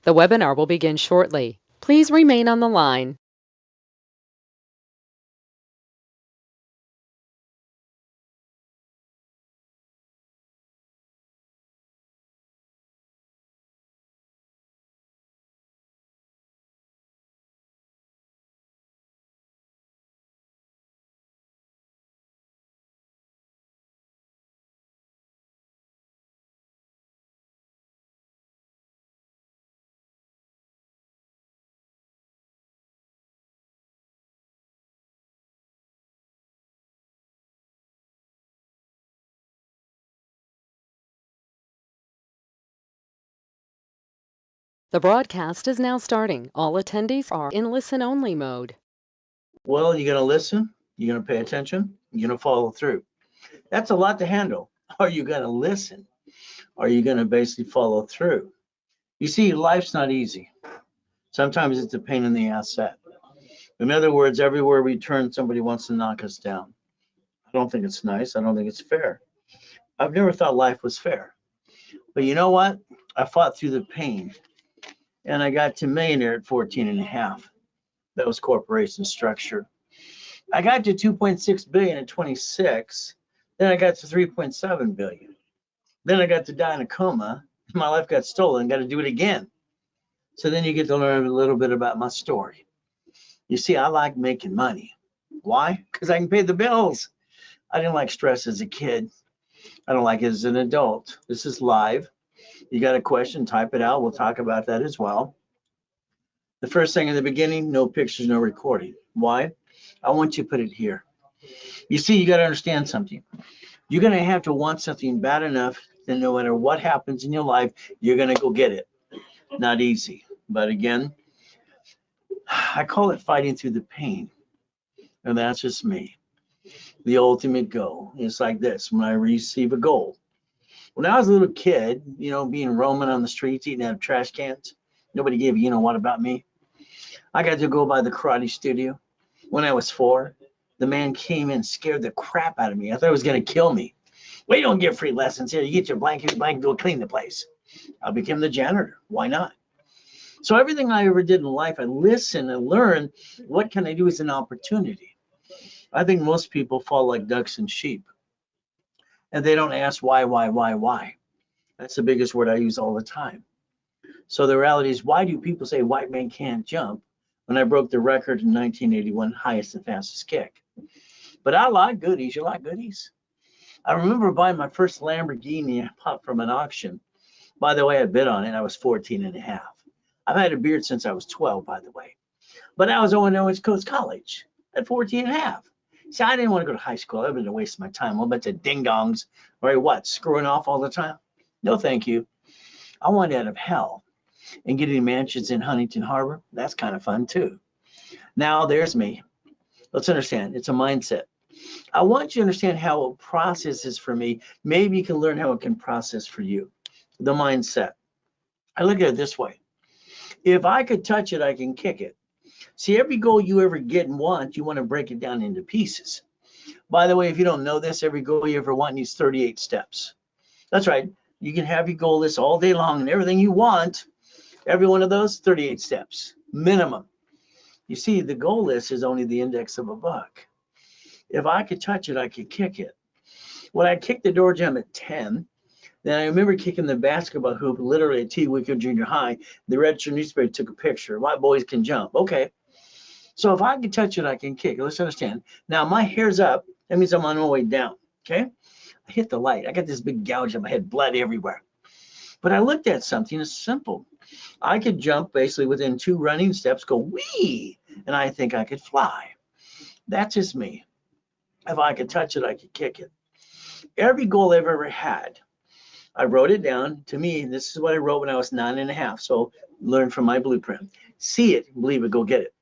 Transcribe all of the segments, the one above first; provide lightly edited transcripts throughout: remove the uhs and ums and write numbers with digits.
The webinar will begin shortly. Please remain on the line. The broadcast is now starting. All attendees are in listen-only mode. Well, you're going to listen, you're going to pay attention, you're going to follow through. That's a lot to handle. Are you going to listen? Are you going to basically follow through? You see, life's not easy. Sometimes it's a pain in the ass set. In other words, everywhere we turn, somebody wants to knock us down. I don't think it's nice. I don't think it's fair. I've never thought life was fair. But you know what? I fought through the pain and I got to millionaire at 14 and a half. That was corporation structure. I got to 2.6 billion at 26. Then I got to 3.7 billion. Then I got to die in a coma. My life got stolen. Got to do it again. So then you get to learn a little bit about my story. You see, I like making money. Why? Because I can pay the bills. I didn't like stress as a kid. I don't like it as an adult. This is live. You got a question, type it out. We'll talk about that as well. The first thing in the beginning, no pictures, no recording. Why? I want you to put it here. You see, you got to understand something. You're going to have to want something bad enough that no matter what happens in your life, you're going to go get it. Not easy. But again, I call it fighting through the pain. And that's just me. The ultimate goal is like this. When I receive a goal. When I was a little kid, being roaming on the streets, eating out of trash cans, nobody gave a what about me. I got to go by the karate studio. When I was 4, the man came in and scared the crap out of me. I thought he was going to kill me. Well, you don't get free lessons here. You get your blanket, go clean the place. I became the janitor. Why not? So everything I ever did in life, I listened and learned what can I do as an opportunity. I think most people fall like ducks and sheep. And they don't ask why. That's the biggest word I use all the time. So the reality is, why do people say white men can't jump when I broke the record in 1981, highest and fastest kick? But I like goodies. You like goodies? I remember buying my first Lamborghini pop from an auction. By the way, I bid on it. I was 14 and a half. I've had a beard since I was 12, by the way. But I was going to go to college at 14 and a half. See, I didn't want to go to high school. That would have been a waste of my time. A bunch of ding-dongs, or what, screwing off all the time? No, thank you. I wanted out of hell. And getting mansions in Huntington Harbor, that's kind of fun too. Now, there's me. Let's understand, it's a mindset. I want you to understand how it processes for me. Maybe you can learn how it can process for you. The mindset. I look at it this way. If I could touch it, I can kick it. See, every goal you ever get and want, you want to break it down into pieces. By the way, if you don't know this, every goal you ever want needs 38 steps. That's right. You can have your goal list all day long and everything you want. Every one of those, 38 steps, minimum. You see, the goal list is only the index of a book. If I could touch it, I could kick it. When I kicked the door jam at 10, then I remember kicking the basketball hoop literally at T. Wickard Junior High. The Register newspaper took a picture. White boys can jump. Okay. So if I can touch it, I can kick it. Let's understand. Now, my hair's up. That means I'm on my way down. Okay. I hit the light. I got this big gouge on my head, blood everywhere. But I looked at something. It's simple. I could jump basically within 2 running steps, go wee, and I think I could fly. That's just me. If I could touch it, I could kick it. Every goal I've ever had, I wrote it down. To me, this is what I wrote when I was 9 and a half. So learn from my blueprint. See it, believe it, go get it.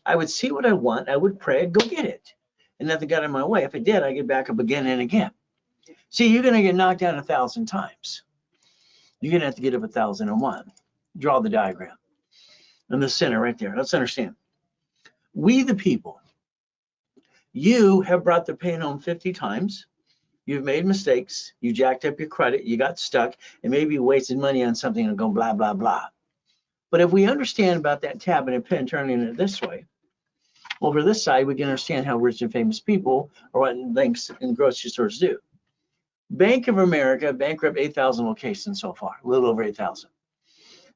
I would see what I want. I would pray, go get it. And nothing got in my way. If it did, I get back up again and again. See, you're going to get knocked down 1,000 times. You're going to have to get up 1,001. Draw the diagram. In the center right there. Let's understand. We the people, you have brought the pain home 50 times. You've made mistakes. You jacked up your credit. You got stuck. And maybe you wasted money on something and go blah, blah, blah. But if we understand about that tab and a pen turning it this way, over this side, we can understand how rich and famous people or what banks and grocery stores do. Bank of America bankrupt 8,000 locations so far, a little over 8,000.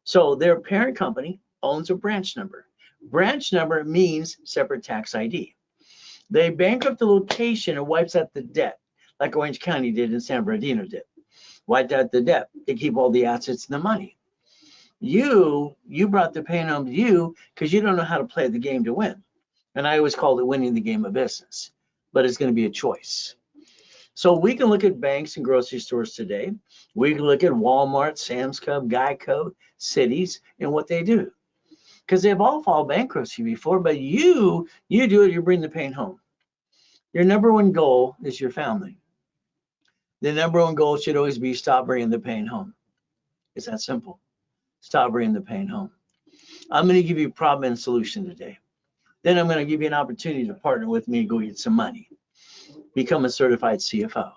So their parent company owns a branch number. Branch number means separate tax ID. They bankrupt the location and wipes out the debt, like Orange County did and San Bernardino did. Wiped out the debt. They keep all the assets and the money. You brought the pain home to you because you don't know how to play the game to win. And I always call it winning the game of business, but it's going to be a choice. So we can look at banks and grocery stores today. We can look at Walmart, Sam's Club, Geico, cities, and what they do. Because they've all filed bankruptcy before, but you do it, you bring the pain home. Your number one goal is your family. The number one goal should always be stop bringing the pain home. It's that simple. Stop bringing the pain home. I'm going to give you a problem and solution today. Then I'm going to give you an opportunity to partner with me to go get some money. Become a certified CFO.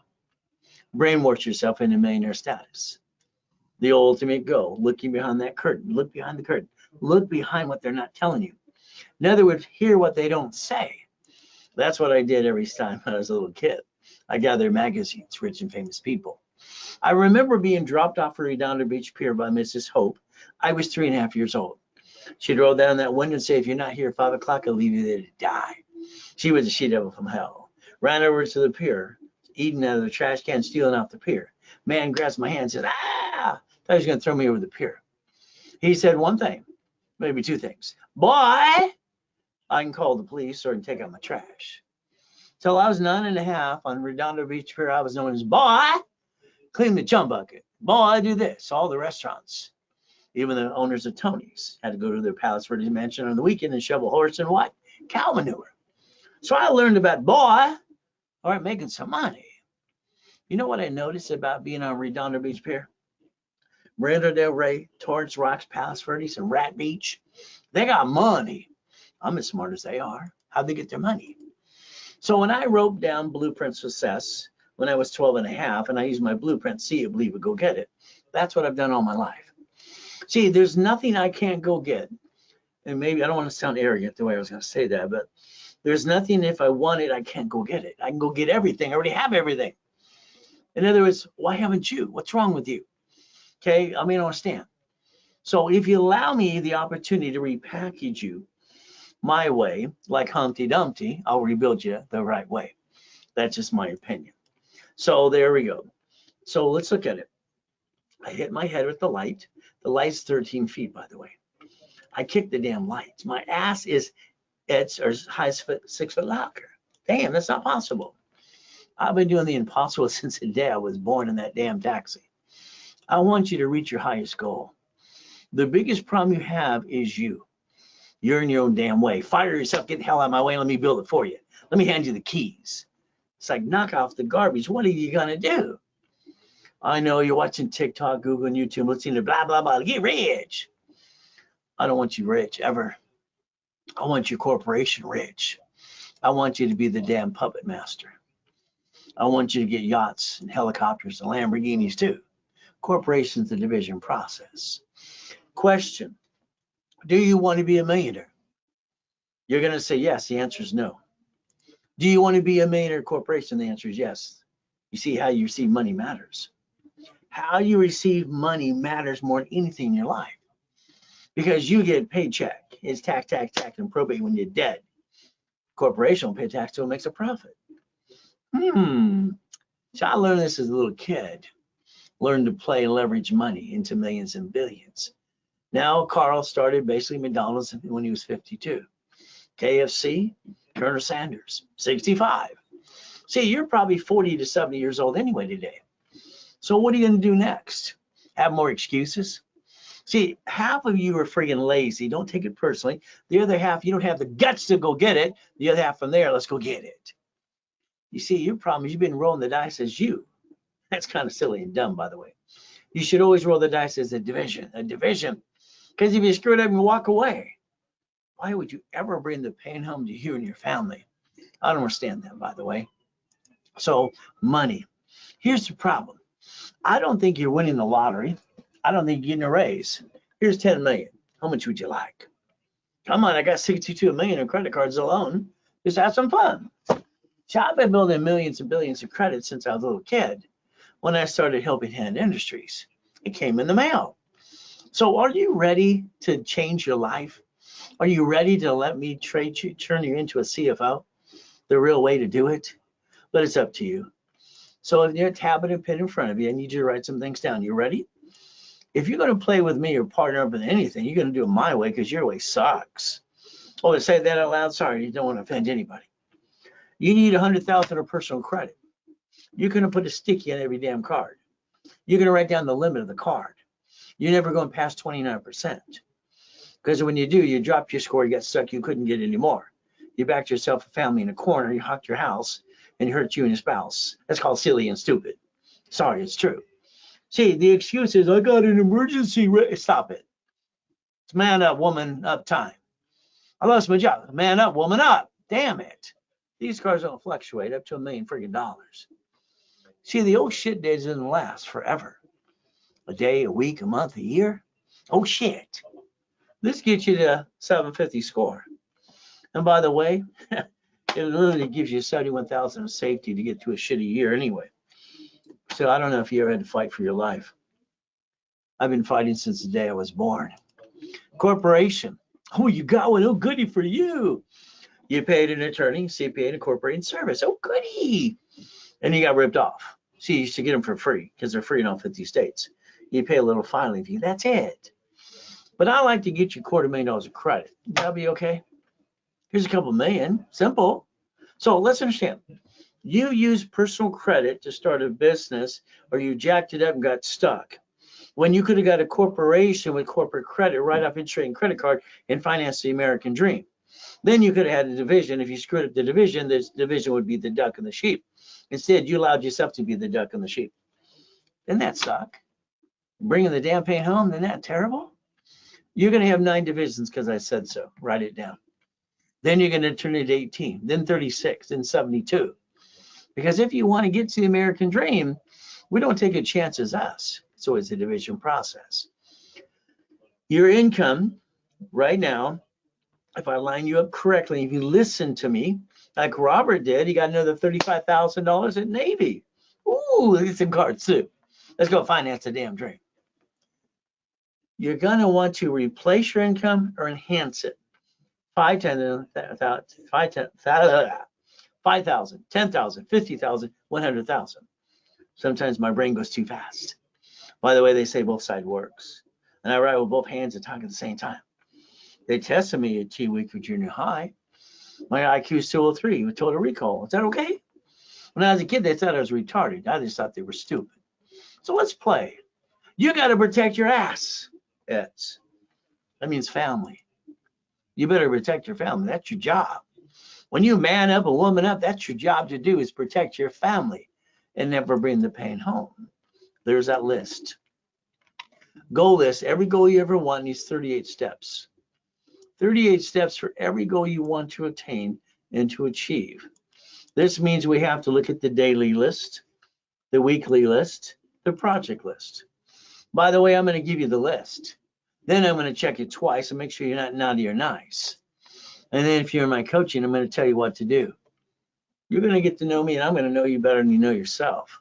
Brainwash yourself into millionaire status. The ultimate goal, looking behind that curtain. Look behind the curtain. Look behind what they're not telling you. In other words, hear what they don't say. That's what I did every time when I was a little kid. I gathered magazines, rich and famous people. I remember being dropped off at Redondo Beach Pier by Mrs. Hope. I was 3.5 years old. She'd roll down that window and say, if you're not here at 5 o'clock, I'll leave you there to die. She was a she-devil from hell. Ran over to the pier, eating out of the trash can, stealing off the pier. Man grabs my hand and says, ah! Thought he was going to throw me over the pier. He said one thing, maybe two things. Boy, I can call the police or I can take out my trash. Till I was 9.5 on Redondo Beach Pier, I was known as boy, clean the chum bucket. Boy, I do this. All the restaurants, even the owners of Tony's, had to go to their Palos Verdes mansion on the weekend and shovel horse and what? Cow manure. So I learned about boy, all right, making some money. You know what I noticed about being on Redondo Beach Pier? Marina del Rey, Torrance Rocks, Palos Verdes, and Rat Beach. They got money. I'm as smart as they are. How'd they get their money? So when I wrote down Blueprints for Success when I was 12.5, and I used my blueprint, see it, believe it, go get it. That's what I've done all my life. See, there's nothing I can't go get. And maybe I don't want to sound arrogant the way I was going to say that, but there's nothing if I want it, I can't go get it. I can go get everything. I already have everything. In other words, why haven't you? What's wrong with you? Okay, I mean, I understand. So if you allow me the opportunity to repackage you my way, like Humpty Dumpty, I'll rebuild you the right way. That's just my opinion. So there we go. So let's look at it. I hit my head with the light. The light's 13 feet, by the way. I kicked the damn light. My ass is as high as 6 foot locker. Damn, that's not possible. I've been doing the impossible since the day I was born in that damn taxi. I want you to reach your highest goal. The biggest problem you have is you. You're in your own damn way. Fire yourself, get the hell out of my way, and let me build it for you. Let me hand you the keys. It's like knock off the garbage. What are you gonna do? I know you're watching TikTok, Google, and YouTube, listening to blah, blah, blah. Get rich. I don't want you rich ever. I want your corporation rich. I want you to be the damn puppet master. I want you to get yachts and helicopters and Lamborghinis too. Corporation's the division process. Question, do you want to be a millionaire? You're going to say yes. The answer is no. Do you want to be a millionaire corporation? The answer is yes. You see, how you receive money matters. How you receive money matters more than anything in your life. Because you get paycheck. It's tax, and probate when you're dead. Corporation will pay tax till it makes a profit. So I learned this as a little kid. Learned to play and leverage money into millions and billions. Now, Carl started basically McDonald's when he was 52. KFC, Colonel Sanders, 65. See, you're probably 40 to 70 years old anyway today. So what are you going to do next? Have more excuses? See, half of you are friggin' lazy. Don't take it personally. The other half, you don't have the guts to go get it. The other half from there, let's go get it. You see, your problem is you've been rolling the dice as you. That's kind of silly and dumb, by the way. You should always roll the dice as a division. Because if you screw it up and walk away, why would you ever bring the pain home to you and your family? I don't understand that, by the way. So, money. Here's the problem. I don't think you're winning the lottery. I don't think you're getting a raise. Here's 10 million. How much would you like? Come on, I got 62 million in credit cards alone. Just have some fun. See, I've been building millions and billions of credit since I was a little kid when I started Helping Hand Industries. It came in the mail. So are you ready to change your life? Are you ready to let me turn you into a CFO? The real way to do it? But it's up to you. So if you have a tablet and pen in front of you, I need you to write some things down. You ready? If you're going to play with me or partner up with anything, you're going to do it my way because your way sucks. Oh, to say that out loud, sorry, you don't want to offend anybody. You need 100,000 of personal credit. You're going to put a sticky on every damn card. You're going to write down the limit of the card. You're never going past 29%. Because when you do, you dropped your score, you got stuck, you couldn't get any more. You backed yourself a family in a corner, you hocked your house, and you hurt you and your spouse. That's called silly and stupid. Sorry, it's true. See, the excuse is, I got an emergency. Stop it. It's man up, woman up time. I lost my job. Man up, woman up. Damn it. These cars don't fluctuate up to $1 million freaking dollars. See, the old shit days doesn't last forever. A day, a week, a month, a year. Oh shit. This gets you to 750 score. And by the way, it literally gives you 71,000 of safety to get to a shitty year anyway. So I don't know if you ever had to fight for your life. I've been fighting since the day I was born. Corporation. Oh, you got one. Oh, goody for you. You paid an attorney, CPA, and a corporation service. Oh, goody. And you got ripped off. See, you used to get them for free because they're free in all 50 states. You pay a little filing fee. That's it. But I like to get you $250,000 of credit. That'll be okay. Here's a couple million. Simple. So let's understand. You use personal credit to start a business, or you jacked it up and got stuck, when you could have got a corporation with corporate credit right off interest rate and credit card and financed the American dream. Then you could have had a division. If you screwed up the division, this division would be the duck and the sheep. Instead, you allowed yourself to be the duck and the sheep. Didn't that suck? Bringing the damn pain home, isn't that terrible? You're going to have 9 divisions because I said so. Write it down. Then you're going to turn it to 18, then 36, then 72. Because if you want to get to the American dream, we don't take a chance as us. It's always a division process. Your income right now, if I line you up correctly, if you listen to me, like Robert did, he got another $35,000 at Navy. Ooh, look at some cards too. Let's go finance the damn dream. You're going to want to replace your income or enhance it. 5,000, 10,000, 50,000, 100,000. Sometimes my brain goes too fast. By the way, they say both sides works. And I write with both hands and talk at the same time. They tested me at T-Week for junior high. My IQ is 203 with total recall. Is that okay? When I was a kid, they thought I was retarded. I just thought they were stupid. So let's play. You got to protect your ass. That means family. You better protect your family. That's your job. When you man up, a woman up, that's your job to do, is protect your family and never bring the pain home. There's that list. Goal list. Every goal you ever want needs 38 steps. 38 steps for every goal you want to attain and to achieve. This means we have to look at the daily list, the weekly list, the project list. By the way, I'm going to give you the list. Then I'm going to check it twice and make sure you're not naughty or nice. And then if you're in my coaching, I'm going to tell you what to do. You're going to get to know me, and I'm going to know you better than you know yourself.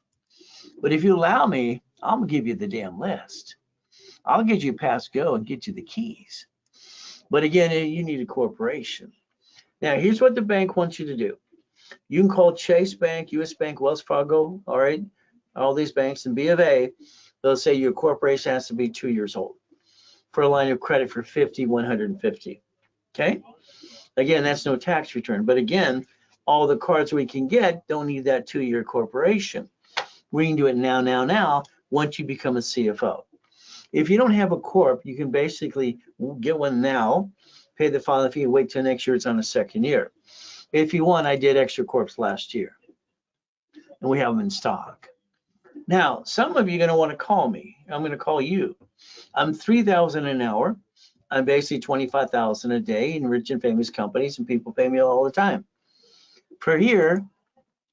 But if you allow me, I'll give you the damn list. I'll get you past go and get you the keys. But again, you need a corporation. Now, here's what the bank wants you to do. You can call Chase Bank, US Bank, Wells Fargo, all right, all these banks, and B of A. They'll say your corporation has to be 2 years old for a line of credit for 50, 150. Okay? Again, that's no tax return. But again, all the cards we can get don't need that 2-year corporation. We can do it now, once you become a CFO. If you don't have a corp, you can basically get one now, pay the filing fee, and wait till next year it's on a second year. If you want, I did extra corps last year, and we have them in stock. Now, some of you are going to want to call me. I'm going to call you. I'm $3,000 an hour. I'm basically $25,000 a day in rich and famous companies, and people pay me all the time. Per year,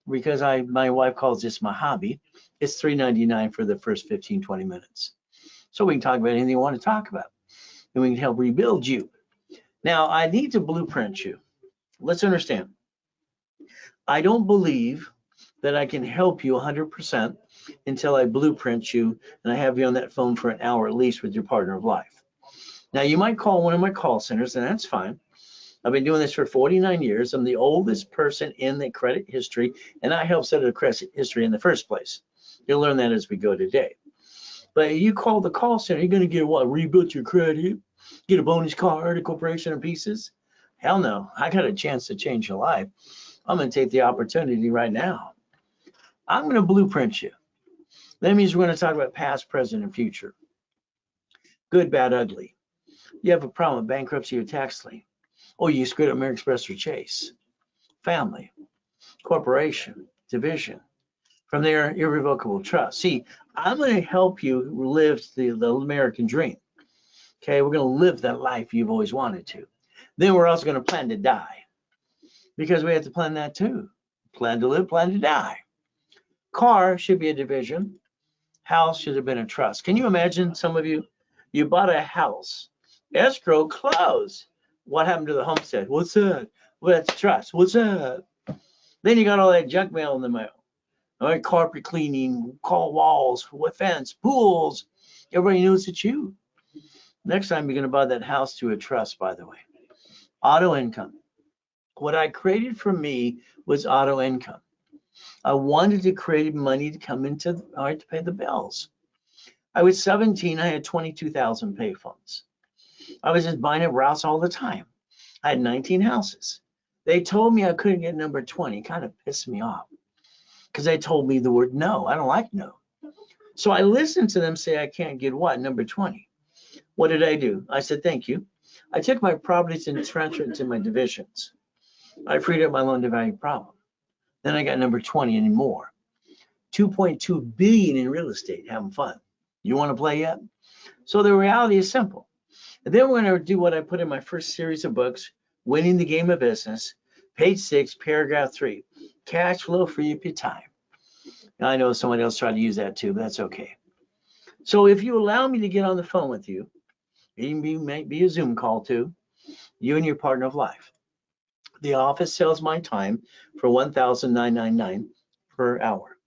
because my wife calls this my hobby, it's $3.99 for the first 15, 20 minutes. So we can talk about anything you want to talk about. and we can help rebuild you. Now, I need to blueprint you. Let's understand. I don't believe that I can help you 100% until I blueprint you and I have you on that phone for an hour at least with your partner of life. Now, you might call one of my call centers, and that's fine. I've been doing this for 49 years. I'm the oldest person in the credit history, and I helped set the credit history in the first place. You'll learn that as we go today. But you call the call center, you're going to get what? Rebuild your credit, get a bonus card, a corporation of pieces? Hell no. I got a chance to change your life. I'm going to take the opportunity right now. I'm going to blueprint you. That means we're going to talk about past, present, and future. Good, bad, ugly. You have a problem with bankruptcy or tax lien. Oh, you screwed up American Express or Chase. Family, corporation, division. From there, irrevocable trust. See, I'm going to help you live the American dream. Okay, we're going to live that life you've always wanted to. Then we're also going to plan to die, because we have to plan that too. Plan to live, plan to die. Car should be a division. House should have been a trust. Can you imagine, some of you, you bought a house, escrow closed. What happened to the homestead? What's that? Well, that's trust. What's that? Then you got all that junk mail in the mail. All right, carpet cleaning, call walls, fence, pools. Everybody knows it's you. Next time you're going to buy that house to a trust, by the way. Auto income. What I created for me was auto income. I wanted to create money to come into, to pay the bills. I was 17, I had 22,000 payphones. I was just buying up routes all the time. I had 19 houses. They told me I couldn't get number 20. Kind of pissed me off, because they told me the word no. I don't like no. So I listened to them say I can't get what? Number 20. What did I do? I said, thank you. I took my properties and transferred it to my divisions. I freed up my loan to value problem. Then I got number 20 and more. 2.2 billion in real estate, having fun. You want to play yet? So the reality is simple. And then we're going to do what I put in my first series of books, Winning the Game of Business, page 6, paragraph 3, cash flow for your time. Now, I know somebody else tried to use that too, but that's okay. So if you allow me to get on the phone with you, it might be a Zoom call too, you and your partner of life. The office sells my time for $1,999 per hour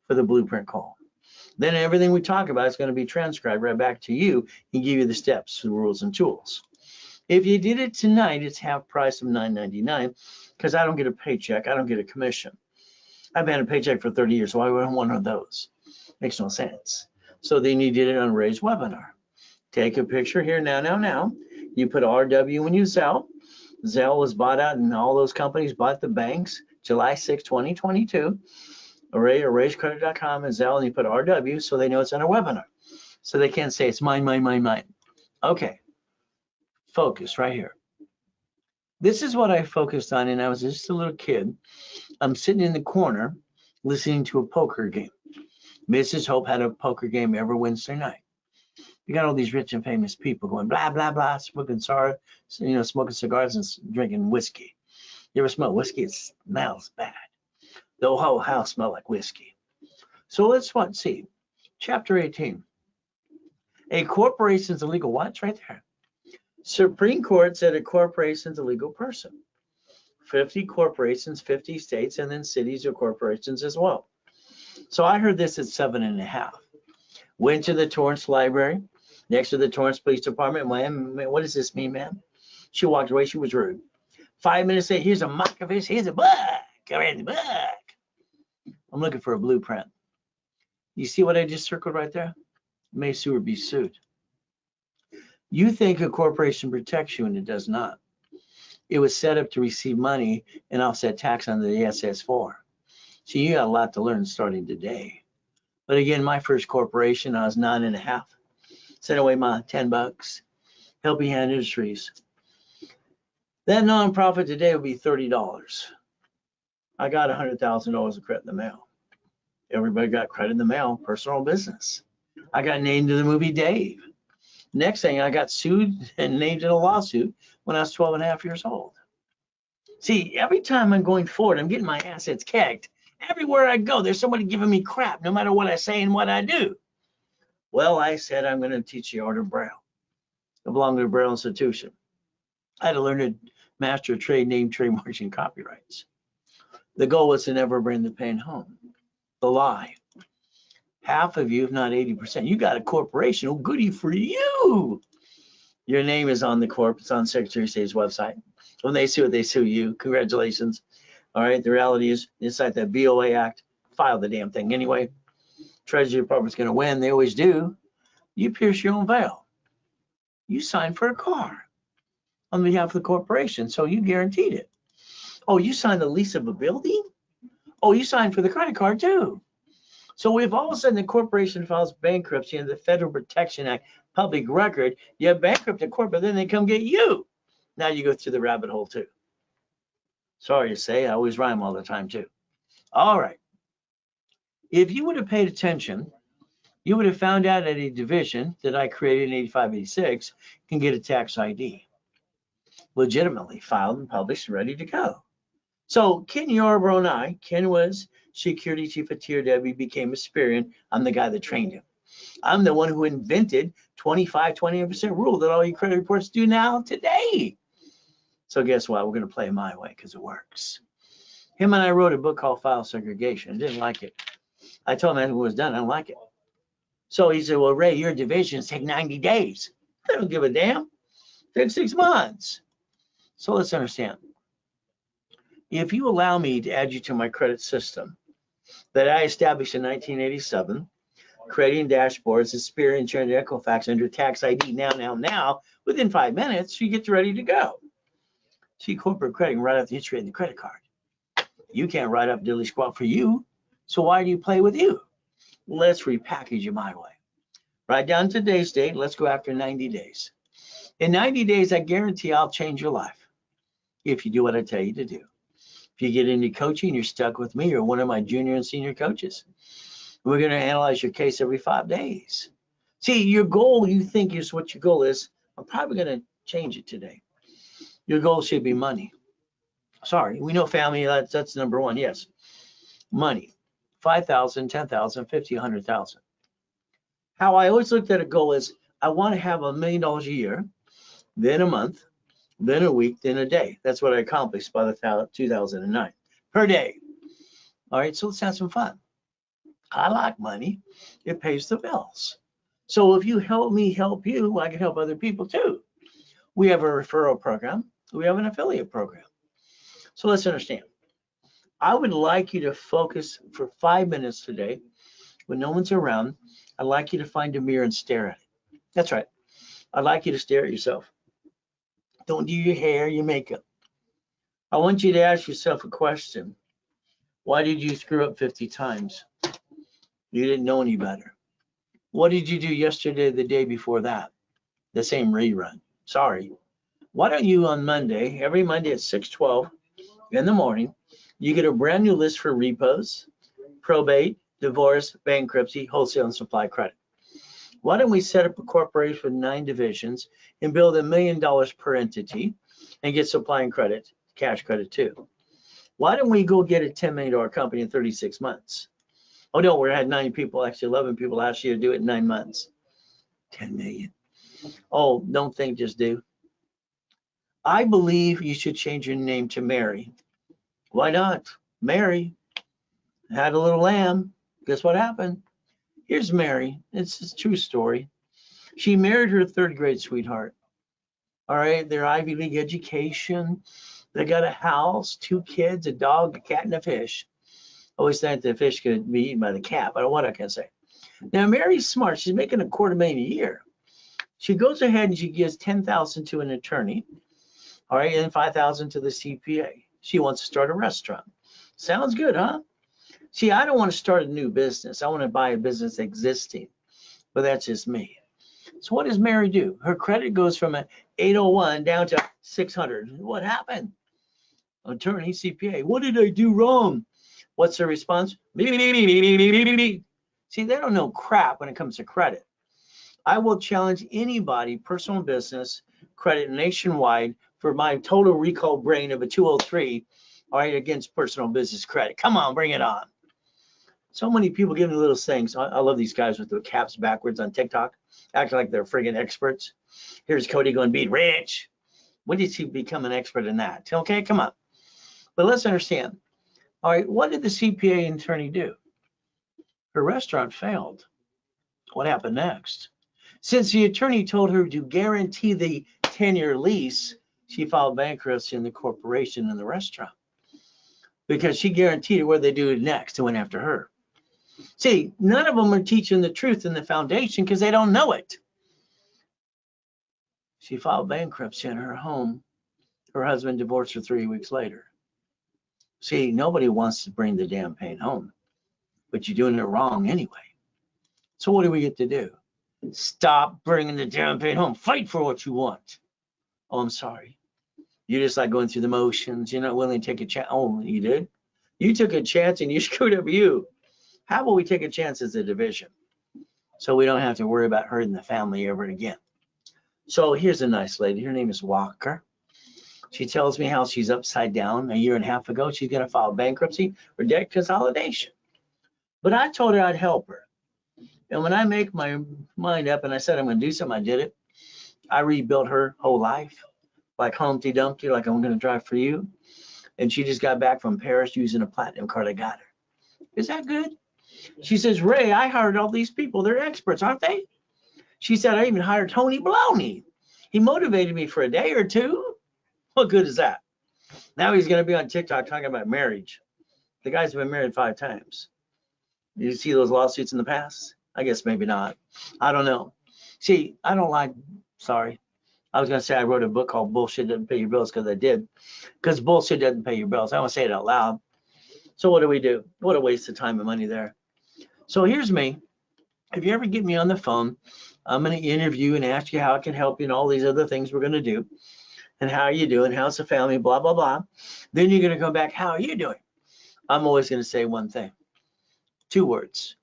for the blueprint call. Then everything we talk about is going to be transcribed right back to you and give you the steps, the rules, and tools. If you did it tonight, it's half price of $9.99, because I don't get a paycheck. I don't get a commission. I've had a paycheck for 30 years. Why would I want one of those? Makes no sense. So then you did it on Ray's webinar. Take a picture here now. You put RW when you Zelle. Zelle was bought out, and all those companies bought the banks July 6, 2022. Array or RaysCredit.com and Zelle, and you put RW so they know it's on a webinar. So they can't say it's mine. Okay, focus right here. This is what I focused on, and I was just a little kid. I'm sitting in the corner listening to a poker game. Mrs. Hope had a poker game every Wednesday night. You got all these rich and famous people going blah, blah, blah, smoking cigars and drinking whiskey. You ever smell whiskey? It smells bad. The whole house smelled like whiskey. So let's see. Chapter 18. A corporation is a legal what? It's right there. Supreme Court said a corporation is a legal person. 50 corporations, 50 states, and then cities or corporations as well. So I heard this at 7.5. Went to the Torrance Library, next to the Torrance Police Department. What does this mean, ma'am? She walked away. She was rude. 5 minutes later, here's a microfiche. Here's a book. Come in the book. I'm looking for a blueprint. You see what I just circled right there? May sue or be sued. You think a corporation protects you, and it does not. It was set up to receive money and offset tax under the SS4. So you got a lot to learn starting today. But again, my first corporation, I was 9.5. Sent away my $10. Helping Hand Industries. That nonprofit today would be $30. I got $100,000 of credit in the mail. Everybody got credit in the mail, personal business. I got named in the movie Dave. Next thing, I got sued and named in a lawsuit when I was 12.5 years old. See, every time I'm going forward, I'm getting my assets kicked. Everywhere I go, there's somebody giving me crap, no matter what I say and what I do. Well, I said I'm going to teach the art of Braille. that belonged to a Braille institution. I had to learn to master trade name, trademarks, and copyrights. The goal was to never bring the pain home. The lie. Half of you, if not 80%, you got a corporation. Oh, goody for you. Your name is on the corp. It's on Secretary of State's website. When they sue it, they sue you. Congratulations. All right. The reality is, inside that BOA Act, file the damn thing anyway. Treasury Department's going to win. They always do. You pierce your own veil. You signed for a car on behalf of the corporation, so you guaranteed it. Oh, you signed the lease of a building? Oh, you signed for the credit card too. So if all of a sudden the corporation files bankruptcy under the Federal Protection Act, public record, you have bankrupted corporate, then they come get you. Now you go through the rabbit hole too. Sorry to say, I always rhyme all the time too. All right. If you would have paid attention, you would have found out that a division that I created in 8586 can get a tax ID. Legitimately filed and published and ready to go. So Ken Yarbrough and I, Ken was security chief at TRW, became Aspirian. I'm the guy that trained him. I'm the one who invented 25-28% rule that all your credit reports do now today. So guess what? We're going to play my way because it works. Him and I wrote a book called File Segregation. I didn't like it. I told him it was done. I don't like it. So he said, well, Ray, your divisions take 90 days. I don't give a damn. Take 6 months. So let's understand. If you allow me to add you to my credit system that I established in 1987, creating dashboards, Aspirian, and Equifax under tax ID now, within 5 minutes, you get ready to go. See, corporate credit can write up the history of the credit card. You can't write up dilly squat for you. So why do you play with you? Let's repackage you my way. Write down today's date. Let's go after 90 days. In 90 days, I guarantee I'll change your life if you do what I tell you to do. If you get into coaching, you're stuck with me or one of my junior and senior coaches. We're going to analyze your case every 5 days. See, your goal, you think is what your goal is. I'm probably going to change it today. Your goal should be money. Sorry, we know family, that's number one. Yes, money. 5,000, 10,000, 50, 100,000. How I always looked at a goal is I want to have $1 million a year, then a month, then a week, then a day. That's what I accomplished by the 2009 per day. All right, so let's have some fun. I like money. It pays the bills. So if you help me help you, I can help other people too. We have a referral program. We have an affiliate program. So let's understand. I would like you to focus for 5 minutes today when no one's around. I'd like you to find a mirror and stare at it. That's right. I'd like you to stare at yourself. Don't do your hair, your makeup. I want you to ask yourself a question. Why did you screw up 50 times? You didn't know any better. What did you do yesterday, the day before that? The same rerun. Sorry. Why don't you on Monday, every Monday at 6:12 in the morning, you get a brand new list for repos, probate, divorce, bankruptcy, wholesale, and supply credit. Why don't we set up a corporation with 9 divisions and build $1 million per entity and get supply and credit, cash credit too? Why don't we go get a $10 million company in 36 months? Oh no, we had 9 people, actually 11 people asked you to do it in 9 months. 10 million. Oh, don't think, just do. I believe you should change your name to Mary. Why not? Mary had a little lamb. Guess what happened? Here's Mary. It's a true story. She married her 3rd grade sweetheart. All right, their Ivy League education. They got a house, 2 kids, a dog, a cat, and a fish. Always thought the fish could be eaten by the cat, but what I can say. Now, Mary's smart. She's making $250,000 a year. She goes ahead and she gives $10,000 to an attorney. All right, and $5,000 to the CPA. She wants to start a restaurant. Sounds good, huh? See, I don't want to start a new business. I want to buy a business existing, but that's just me. So what does Mary do? Her credit goes from an 801 down to 600. What happened? Attorney, CPA, what did I do wrong? What's the response? See, they don't know crap when it comes to credit. I will challenge anybody, personal business, credit nationwide, for my total recall brain of a 203, all right, against personal business credit. Come on, bring it on. So many people giving little sayings. I love these guys with their caps backwards on TikTok, acting like they're friggin' experts. Here's Cody going, be rich. When did he become an expert in that? Okay, come on. But let's understand. All right, what did the CPA attorney do? Her restaurant failed. What happened next? Since the attorney told her to guarantee the 10-year lease, she filed bankruptcy in the corporation and the restaurant because she guaranteed it what they do next and went after her. See, none of them are teaching the truth in the foundation because they don't know it. She filed bankruptcy in her home. Her husband divorced her 3 weeks later. See, nobody wants to bring the damn pain home, but you're doing it wrong anyway. So what do we get to do? Stop bringing the damn pain home. Fight for what you want. Oh, I'm sorry. You're just like going through the motions. You're not willing to take a chance. Oh, you did? You took a chance and you screwed up you. How about we take a chance as a division so we don't have to worry about hurting the family ever again? So here's a nice lady. Her name is Walker. She tells me how she's upside down. A year and a half ago, she's going to file bankruptcy or debt consolidation. But I told her I'd help her. And when I make my mind up and I said I'm going to do something, I did it. I rebuilt her whole life, like Humpty Dumpty, like I'm going to drive for you. And she just got back from Paris using a platinum card I got her. Is that good? She says, Ray, I hired all these people. They're experts, aren't they? She said, I even hired Tony Baloney. He motivated me for a day or two. What good is that? Now he's going to be on TikTok talking about marriage. The guy's been married 5 times. Did you see those lawsuits in the past? I guess maybe not. I don't know. See, I don't like, sorry. I was going to say I wrote a book called Bullshit Doesn't Pay Your Bills because I did. Because bullshit doesn't pay your bills. I want to say it out loud. So what do? What a waste of time and money there. So here's me. If you ever get me on the phone, I'm going to interview and ask you how I can help you and all these other things we're going to do. And how are you doing? How's the family? Blah, blah, blah. Then you're going to come back. How are you doing? I'm always going to say one thing. 2 words.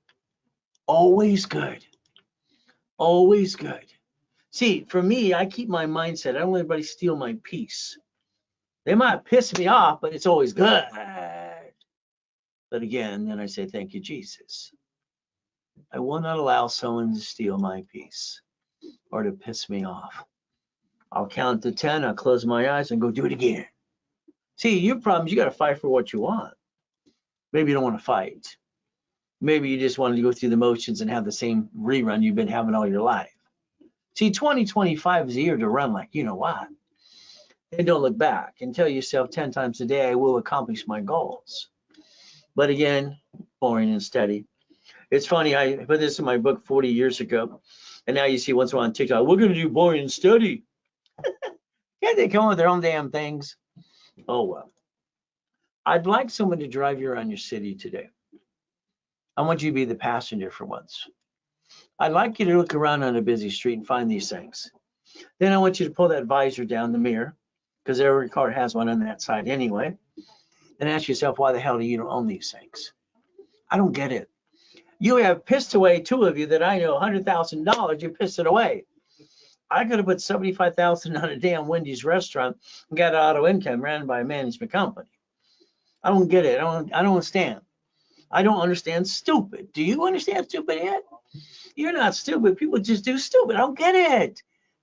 Always good. Always good. See, for me, I keep my mindset. I don't let anybody steal my peace. They might piss me off, but it's always good. But again, then I say, thank you, Jesus. I will not allow someone to steal my peace or to piss me off. I'll count to 10. I'll close my eyes and go do it again. See, your problem is you got to fight for what you want. Maybe you don't want to fight. Maybe you just wanted to go through the motions and have the same rerun you've been having all your life. See, 2025 is a year to run like you know what. And don't look back and tell yourself 10 times a day, I will accomplish my goals. But again, boring and steady. It's funny, I put this in my book 40 years ago. And now you see once in a while on TikTok, we're going to do boring and steady. Can't they come up with their own damn things? Oh, well. I'd like someone to drive you around your city today. I want you to be the passenger for once. I'd like you to look around on a busy street and find these things. Then I want you to pull that visor down the mirror, because every car has one on that side anyway, and ask yourself, why the hell do you don't own these things? I don't get it. You have pissed away 2 of you that I know $100,000. You pissed it away. I could have put $75,000 on a damn Wendy's restaurant and got auto income ran by a management company. I don't get it. I don't understand. I don't understand stupid. Do you understand stupid yet? You're not stupid. People just do stupid. I don't get it.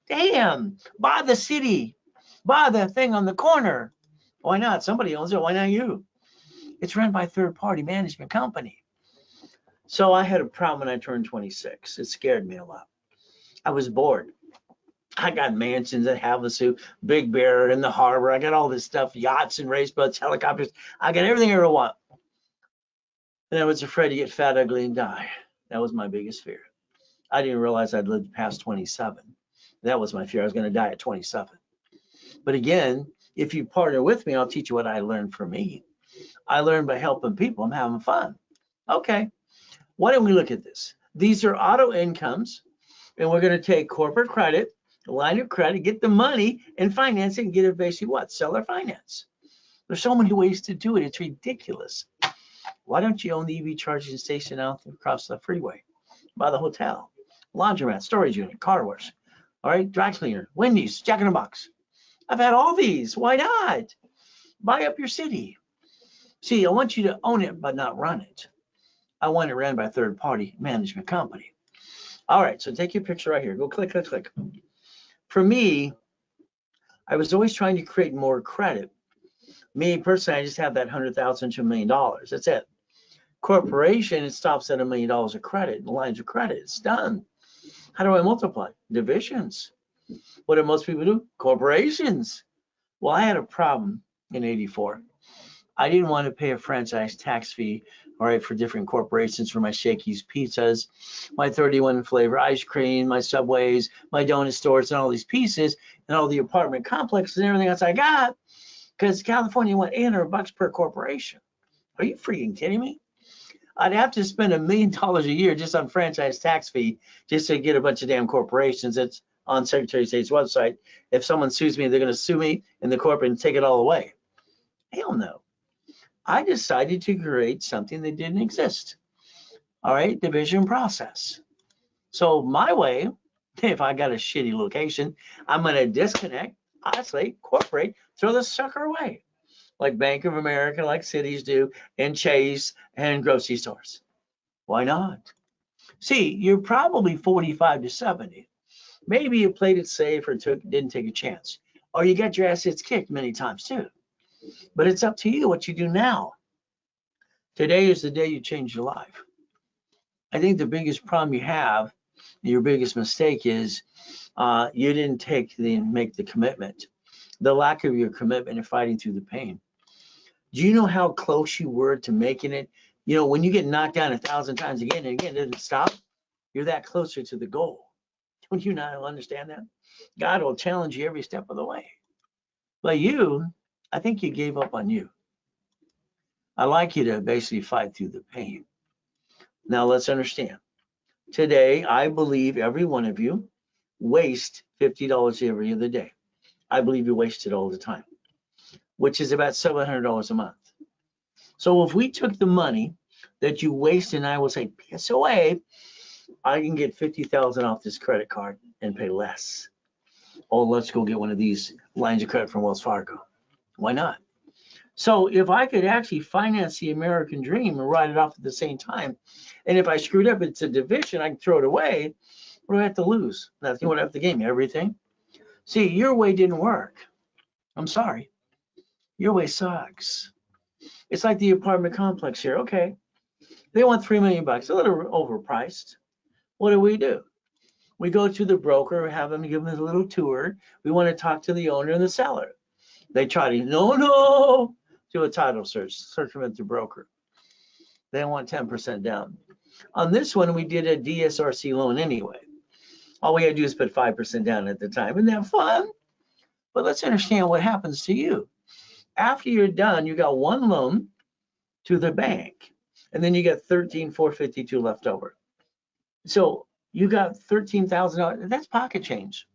Damn. Buy the city. Buy the thing on the corner. Why not? Somebody owns it. Why not you? It's run by a third-party management company. So I had a problem when I turned 26. It scared me a lot. I was bored. I got mansions at Havasu, Big Bear, in the harbor. I got all this stuff, yachts and race boats, helicopters. I got everything I ever want. And I was afraid to get fat, ugly, and die. That was my biggest fear. I didn't realize I'd lived past 27. That was my fear. I was going to die at 27. But again, if you partner with me, I'll teach you what I learned from me. I learned by helping people. I'm having fun. Okay. Why don't we look at this? These are auto incomes, and we're going to take corporate credit, line of credit, get the money and finance it and get it basically what? Seller finance. There's so many ways to do it. It's ridiculous. Why don't you own the EV charging station out across the freeway by the hotel, laundromat, storage unit, car wash, all right, dry cleaner, Wendy's, Jack in the Box. I've had all these. Why not? Buy up your city. See, I want you to own it, but not run it. I want it ran by a third-party management company. All right, so take your picture right here. Go click, click, click. For me, I was always trying to create more credit. Me personally, I just have that 100,000 to $1 million. That's it. Corporation, it stops at $1 million of credit, lines of credit. It's done. How do I multiply? Divisions. What do most people do? Corporations. Well, I had a problem in '84. I didn't want to pay a franchise tax fee, all right, for different corporations for my Shakey's pizzas, my 31 flavor ice cream, my Subways, my donut stores, and all these pieces, and all the apartment complexes and everything else I got, because California went $800 per corporation. Are you freaking kidding me? I'd have to spend $1 million a year just on franchise tax fee just to get a bunch of damn corporations. It's on Secretary of State's website. If someone sues me, they're going to sue me and the corporate and take it all away. Hell no. I decided to create something that didn't exist. All right, division process. So my way, if I got a shitty location, I'm going to disconnect, isolate, incorporate, throw the sucker away, like Bank of America, like cities do, and Chase and grocery stores. Why not? See, you're probably 45 to 70. Maybe you played it safe or didn't take a chance, or you got your assets kicked many times too. But it's up to you what you do now. Today is the day you change your life. I think the biggest problem you have, your biggest mistake is you didn't make the commitment. The lack of your commitment and fighting through the pain. Do you know how close you were to making it? You know, when you get knocked down 1,000 times again and again, it doesn't stop. You're that closer to the goal. Don't you not understand that? God will challenge you every step of the way. But you, I think you gave up on you. I'd like you to basically fight through the pain. Now let's understand. Today, I believe every one of you waste $50 every other day. I believe you waste it all the time, which is about $700 a month. So if we took the money that you waste and I will say, piss away, I can get 50,000 off this credit card and pay less. Oh, let's go get one of these lines of credit from Wells Fargo. Why not? So if I could actually finance the American dream and write it off at the same time, and if I screwed up, it's a division, I can throw it away. What do I have to lose? Nothing. What do I have to gain? Everything. See, your way didn't work. I'm sorry. Your way sucks. It's like the apartment complex here. Okay, they want $3 million, a little overpriced. What do? We go to the broker, have them give them a little tour. We want to talk to the owner and the seller. They try to, no, do a title search, circumvent the broker. They want 10% down. On this one, we did a DSRC loan anyway. All we had to do is put 5% down at the time. Isn't that fun? But let's understand what happens to you. After you're done, you got one loan to the bank, and then you got $13,452 left over. So you got $13,000. That's pocket change.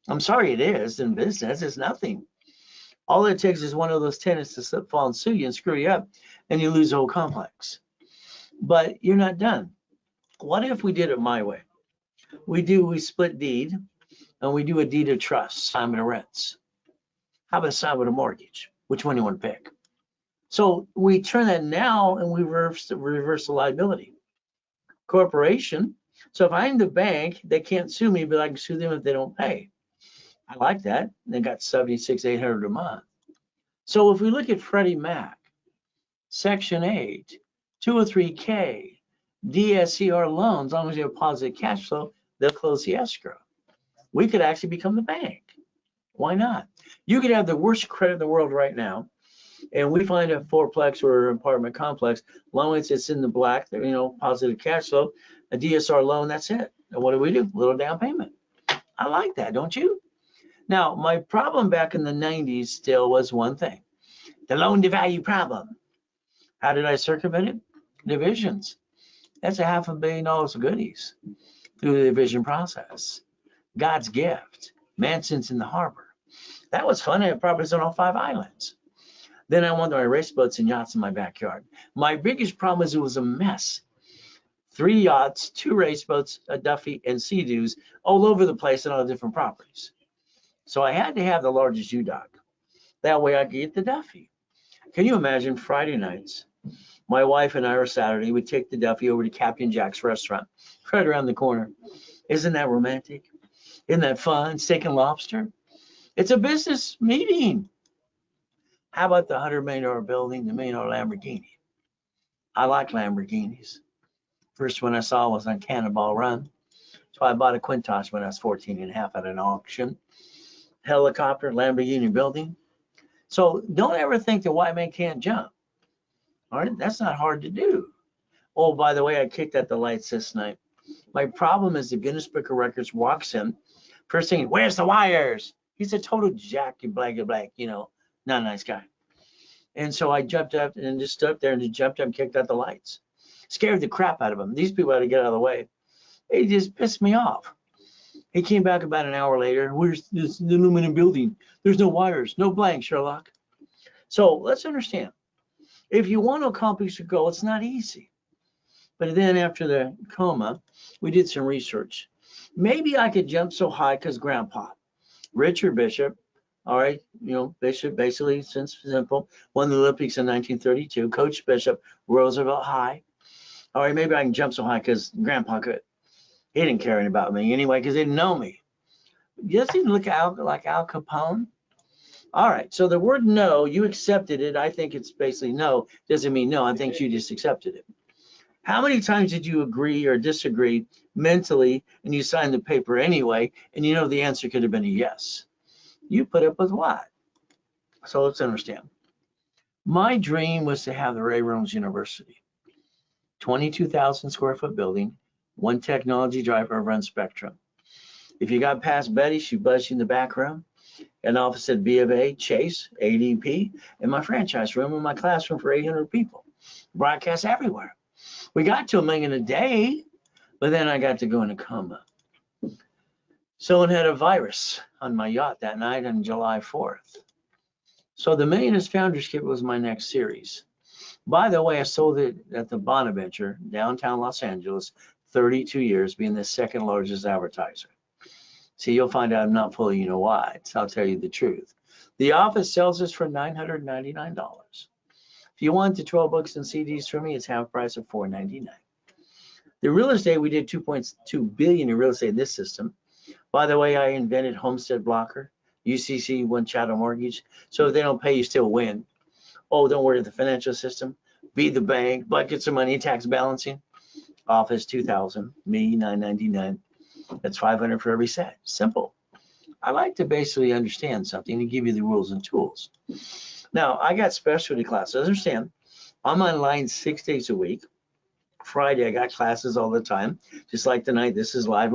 I'm sorry, it is in business. It's nothing. All it takes is one of those tenants to slip, fall, and sue you and screw you up, and you lose the whole complex. But you're not done. What if we did it my way? We split deed, and we do a deed of trust, assignment of rents. How about assignment of mortgage? Which one do you want to pick? So we turn that now, and we reverse the liability. Corporation. So if I'm the bank, they can't sue me, but I can sue them if they don't pay. I like that. They got $76,800 a month. So if we look at Freddie Mac, Section 8, 203K, DSCR loans, as long as you have positive cash flow, they'll close the escrow. We could actually become the bank. Why not? You could have the worst credit in the world right now, and we find a fourplex or an apartment complex, as long as it's in the black, positive cash flow, a DSR loan, that's it. And what do? Little down payment. I like that, don't you? Now, my problem back in the 90s still was one thing, the loan to value problem. How did I circumvent it? Divisions. That's $500 million of goodies through the division process. God's gift. Manson's in the harbor. That was fun. I had properties on all 5 islands. Then I wanted my race boats and yachts in my backyard. My biggest problem is it was a mess. 3 yachts, 2 race boats, a Duffy, and Sea-Doos all over the place on all the different properties. So I had to have the largest U-Dock. That way I could get the Duffy. Can you imagine Friday nights? My wife and I were Saturday. We take the Duffy over to Captain Jack's restaurant, right around the corner. Isn't that romantic? Isn't that fun? Steak and lobster. It's a business meeting. How about the $100 million building, the $1 million Lamborghini? I like Lamborghinis. First one I saw was on Cannonball Run. So I bought a Quintos when I was 14 and a half at an auction. Helicopter, Lamborghini building. So don't ever think the white man can't jump. All right, that's not hard to do. Oh, by the way, I kicked at the lights this night. My problem is the Guinness Book of Records walks in. First thing, where's the wires? He's a total jack and black, not a nice guy. And so I jumped up and just stood up there and just jumped up and kicked out the lights. Scared the crap out of him. These people had to get out of the way. It just pissed me off. He came back about an hour later. Where's this aluminum building? There's no wires, no blank, Sherlock. So let's understand. If you want to accomplish a goal, it's not easy. But then after the coma, we did some research. Maybe I could jump so high because Grandpa, Richard Bishop, all right, Bishop basically, since simple, won the Olympics in 1932. Coach Bishop, Roosevelt High. All right, maybe I can jump so high because Grandpa could. He didn't care anything about me anyway because he didn't know me. Doesn't he look out like Al Capone? All right, so the word no, you accepted it. I think it's basically no. Doesn't mean no. I think you just accepted it. How many times did you agree or disagree mentally and you signed the paper anyway and you know the answer could have been a yes? You put up with what? So let's understand. My dream was to have the Ray Reynolds University, 22,000 square foot building, one technology driver run Spectrum. If you got past Betty, she buzzed you in the back room. An office at B of A, Chase, ADP, and my franchise room and my classroom for 800 people. Broadcast everywhere. We got to $1 million a day, but then I got to go in a coma. Someone had a virus on my yacht that night on July 4th. So the Millionaires Founders Kit was my next series. By the way, I sold it at the Bonaventure, downtown Los Angeles, 32 years, being the second largest advertiser. See, you'll find out I'm not full of you-know-why. I'll tell you the truth. The office sells this for $999. If you want the 12 books and CDs from me, it's half price of $499. The real estate, we did $2.2 billion in real estate in this system. By the way, I invented Homestead Blocker, UCC, one chattel mortgage. So if they don't pay, you still win. Oh, don't worry, the financial system, be the bank, buckets of money, tax balancing. Office 2000, me 999. That's 500 for every set. Simple. I like to basically understand something and give you the rules and tools. Now, I got specialty classes. Understand, I'm online 6 days a week. Friday, I got classes all the time. Just like tonight, this is live.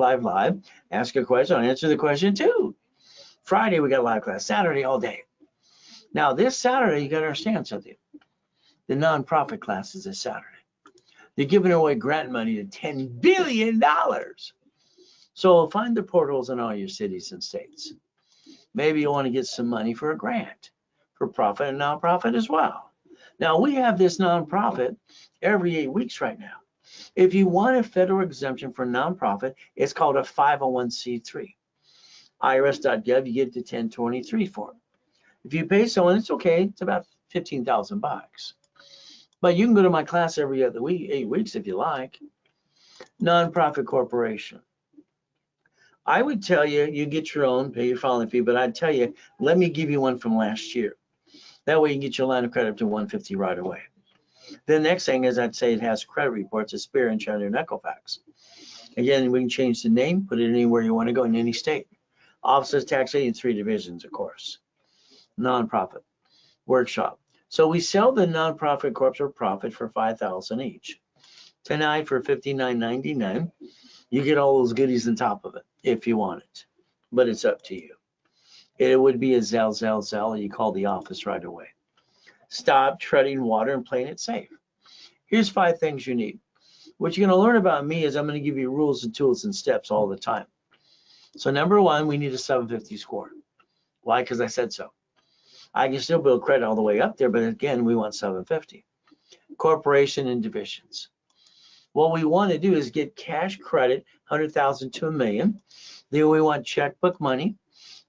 Ask a question, I'll answer the question too. Friday, we got live class. Saturday, all day. Now, this Saturday, you got to understand something. The nonprofit class is this Saturday. They're giving away grant money to $10 billion. So find the portals in all your cities and states. Maybe you want to get some money for a grant, for profit and nonprofit as well. Now, we have this nonprofit every 8 weeks right now. If you want a federal exemption for nonprofit, it's called a 501c3. IRS.gov, you get the 1023 form. If you pay someone, it's okay. It's about $15,000. But you can go to my class every other week, 8 weeks if you like. Nonprofit corporation. I would tell you, you get your own, pay your filing fee, but I'd tell you, let me give you one from last year. That way you can get your line of credit up to 150 right away. The next thing is I'd say it has credit reports, Experian, and Equifax. Again, we can change the name, put it anywhere you want to go in any state. Offices, tax aid, 3 divisions, of course. Nonprofit, workshop. So we sell the nonprofit corporate profit for $5,000 each. Tonight for $59.99, you get all those goodies on top of it if you want it, but it's up to you. It would be a Zell, and you call the office right away. Stop treading water and playing it safe. Here's 5 things you need. What you're going to learn about me is I'm going to give you rules and tools and steps all the time. So number 1, we need a 750 score. Why? Because I said so. I can still build credit all the way up there, but again, we want 750. Corporation and divisions. What we want to do is get cash credit, 100,000 to $1 million. Then we want checkbook money.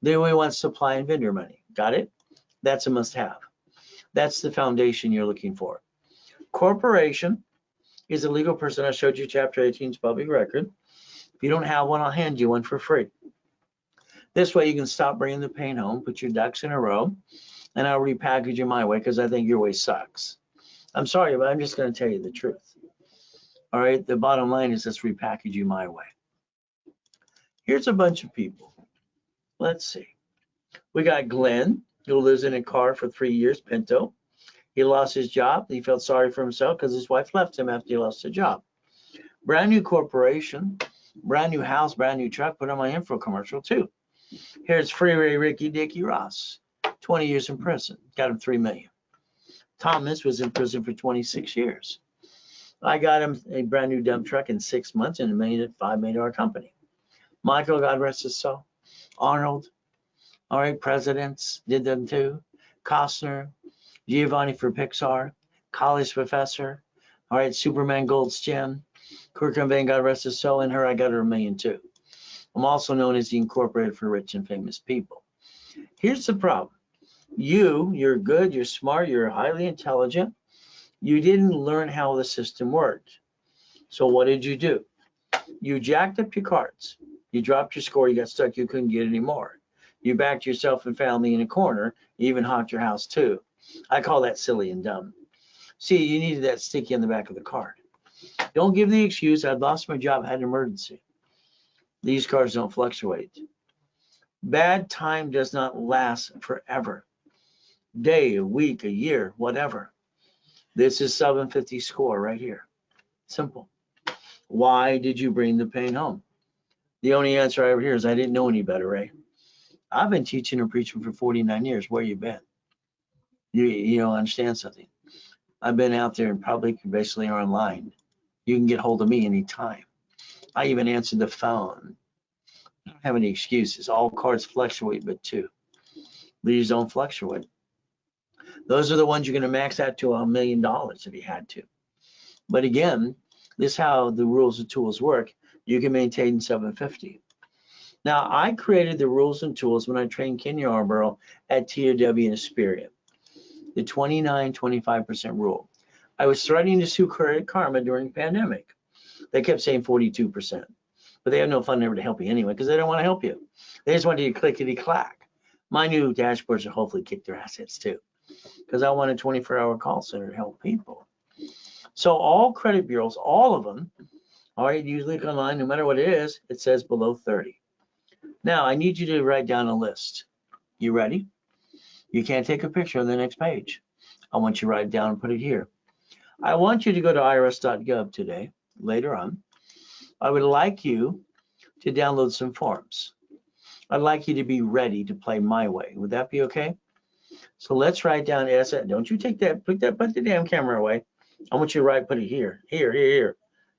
Then we want supply and vendor money. Got it? That's a must-have. That's the foundation you're looking for. Corporation is a legal person. I showed you Chapter 18's public record. If you don't have one, I'll hand you one for free. This way you can stop bringing the pain home, put your ducks in a row, and I'll repackage you my way because I think your way sucks. I'm sorry, but I'm just going to tell you the truth. All right, the bottom line is let's repackage you my way. Here's a bunch of people. Let's see. We got Glenn, who lives in a car for 3 years, Pinto. He lost his job. He felt sorry for himself because his wife left him after he lost a job. Brand new corporation, brand new house, brand new truck, put on my info commercial too. Here's Freeway Ricky Dickie Ross, 20 years in prison, got him $3 million. Thomas was in prison for 26 years. I got him a brand new dump truck in 6 months and a $5 million company. Michael, God rest his soul. Arnold, all right, presidents did them too. Costner, Giovanni for Pixar, college professor, all right, Superman Gold's Gem, Kurt Cobain, God rest his soul, and her, I got her $1 million too. I'm also known as the Incorporated for Rich and Famous People. Here's the problem. You're good, you're smart, you're highly intelligent. You didn't learn how the system worked. So what did you do? You jacked up your cards. You dropped your score, you got stuck, you couldn't get any more. You backed yourself and family in a corner, you even honked your house too. I call that silly and dumb. See, you needed that sticky on the back of the card. Don't give the excuse, I'd lost my job, had an emergency. These cards don't fluctuate. Bad time does not last forever. Day, a week, a year, whatever. This is 750 score right here. Simple. Why did you bring the pain home? The only answer I ever hear is I didn't know any better, Ray. I've been teaching and preaching for 49 years. Where you been? You don't understand something. I've been out there in public, basically online. You can get hold of me anytime. I even answered the phone. I don't have any excuses. All cards fluctuate but two. These don't fluctuate. Those are the ones you're going to max out to $1 million if you had to. But again, this is how the rules and tools work. You can maintain 750. Now, I created the rules and tools when I trained Ken Yarborough at TOW in Aspiria, the 29-25% rule. I was threatening to sue Credit Karma during the pandemic. They kept saying 42%, but they have no fun ever to help you anyway because they don't want to help you. They just want you to clickety-clack. My new dashboards will hopefully kick their assets too because I want a 24-hour call center to help people. So all credit bureaus, all of them, all right, you look online, no matter what it is, it says below 30. Now, I need you to write down a list. You ready? You can't take a picture on the next page. I want you to write it down and put it here. I want you to go to irs.gov today, later on. I would like you to download some forms. I'd like you to be ready to play my way. Would that be okay? So let's write down asset. Don't you take that, put the damn camera away. I want you to put it here, here.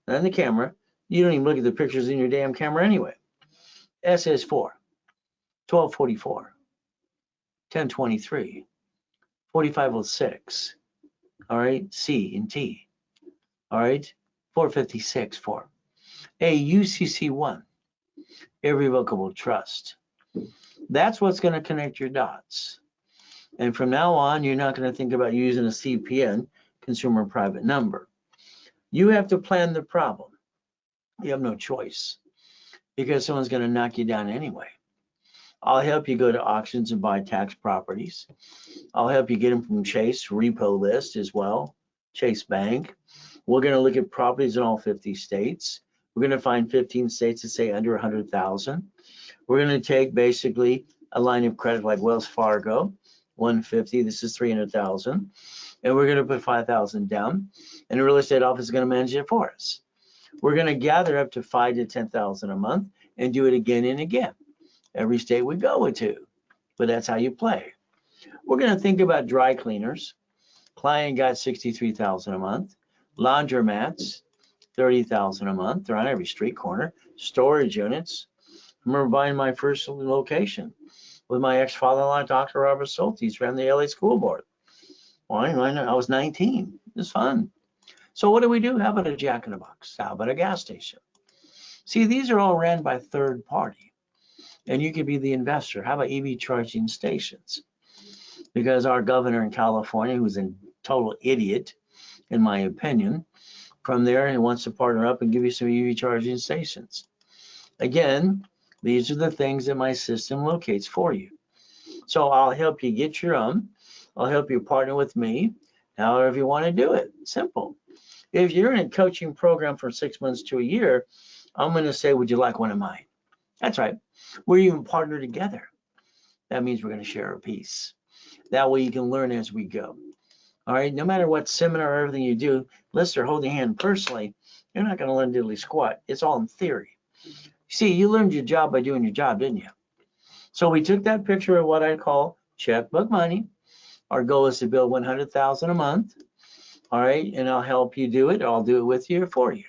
Not in the camera. You don't even look at the pictures in your damn camera anyway. SS4, 1244, 1023, 4506, all right, C and T, all right, 456 form. A UCC1, irrevocable trust. That's what's going to connect your dots. And from now on, you're not going to think about using a CPN, consumer private number. You have to plan the problem. You have no choice because someone's going to knock you down anyway. I'll help you go to auctions and buy tax properties. I'll help you get them from Chase repo list as well, Chase Bank. We're going to look at properties in all 50 states. We're going to find 15 states that say under 100,000. We're going to take basically a line of credit like Wells Fargo, 150. This is 300,000, and we're going to put 5,000 down, and the real estate office is going to manage it for us. We're going to gather up to 5,000 to 10,000 a month and do it again and again. Every state we go into, but that's how you play. We're going to think about dry cleaners. Client got 63,000 a month. Laundromats, 30,000 a month. They're on every street corner. Storage units. I remember buying my first location with my ex-father-in-law, Dr. Robert Soltis, ran the LA school board. Well, I was 19. It was fun. So what do we do? How about a Jack in the Box? How about a gas station? See, these are all ran by third party. And you could be the investor. How about EV charging stations? Because our governor in California, who's a total idiot, in my opinion. From there, he wants to partner up and give you some EV charging stations. Again, these are the things that my system locates for you. So I'll help you get your own. I'll help you partner with me, however you want to do it. Simple. If you're in a coaching program for 6 months to a year, I'm going to say, would you like one of mine? That's right. We're even partner together. That means we're going to share a piece. That way you can learn as we go. All right. No matter what seminar or everything you do, unless they're holding your hand personally, you're not going to learn diddly squat. It's all in theory. See, you learned your job by doing your job, didn't you? So we took that picture of what I call checkbook money. Our goal is to build 100,000 a month. All right. And I'll help you do it. I'll do it with you or for you.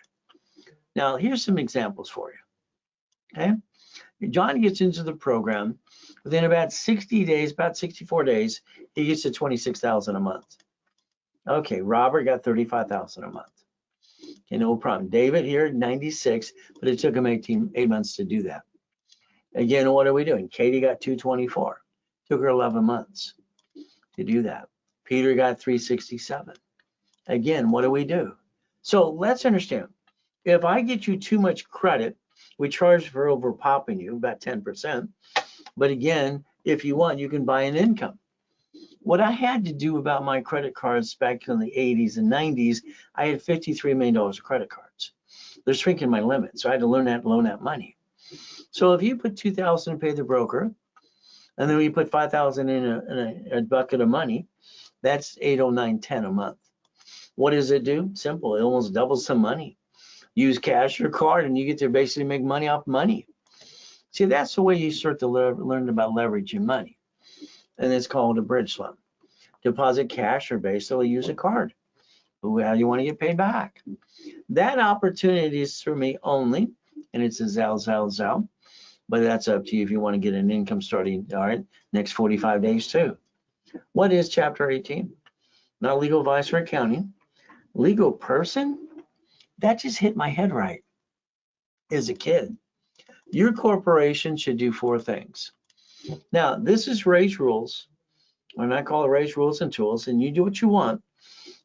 Now, here's some examples for you. Okay. John gets into the program. Within about 60 days, about 64 days, he gets to 26,000 a month. Okay, Robert got 35,000 a month. Okay, no problem. David here, 96, but it took him 8 months to do that. Again, what are we doing? Katie got 224. Took her 11 months to do that. Peter got 367. Again, what do we do? So let's understand. If I get you too much credit, we charge for over popping you about 10%. But again, if you want, you can buy an income. What I had to do about my credit cards back in the 80s and 90s, I had $53 million of credit cards. They're shrinking my limit, so I had to learn that and loan out money. So if you put $2,000 to pay the broker, and then we put $5,000 in a bucket of money, that's $809.10 a month. What does it do? Simple. It almost doubles some money. Use cash or card, and you get to basically make money off money. See, that's the way you start to learn about leveraging money. And it's called a bridge loan. Deposit cash or basically use a card. How do you want to get paid back? That opportunity is through me only, and it's a Zell. But that's up to you if you want to get an income starting, all right, next 45 days too. What is Chapter 18? Not legal advice or accounting. Legal person? That just hit my head right as a kid. Your corporation should do 4 things. Now, this is Ray's rules, and I call it Ray's rules and tools, and you do what you want,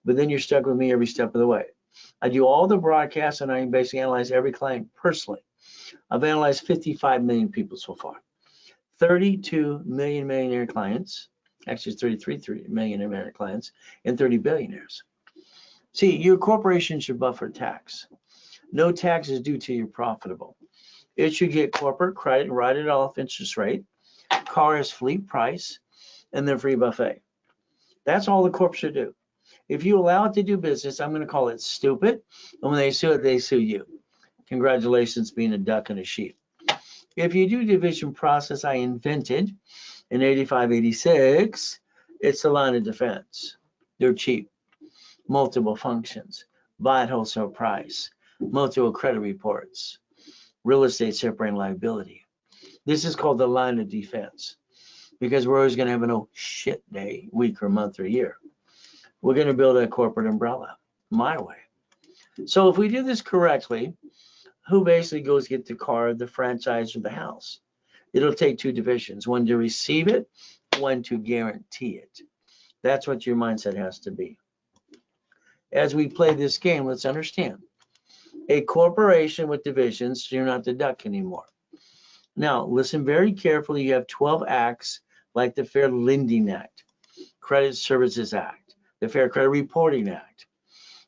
but then you're stuck with me every step of the way. I do all the broadcasts, and I basically analyze every client personally. I've analyzed 55 million people so far. 32 million millionaire clients, actually 33 millionaire clients, and 30 billionaires. See, your corporation should buffer tax. No tax is due till you're profitable. It should get corporate credit and write it off interest rate. Car is fleet price, and then free buffet. That's all the corp should do. If you allow it to do business, I'm going to call it stupid. And when they sue it, they sue you. Congratulations, being a duck and a sheep. If you do division process I invented in 85, 86, it's a line of defense. They're cheap. Multiple functions. Buy at wholesale price. Multiple credit reports. Real estate separating liability. This is called the line of defense because we're always going to have an oh shit day, week or month or year. We're going to build a corporate umbrella my way. So if we do this correctly, who basically goes get the car, the franchise, or the house? It'll take 2 divisions, one to receive it, one to guarantee it. That's what your mindset has to be. As we play this game, let's understand. A corporation with divisions, you're not the duck anymore. Now, listen very carefully. You have 12 acts like the Fair Lending Act, Credit Services Act, the Fair Credit Reporting Act.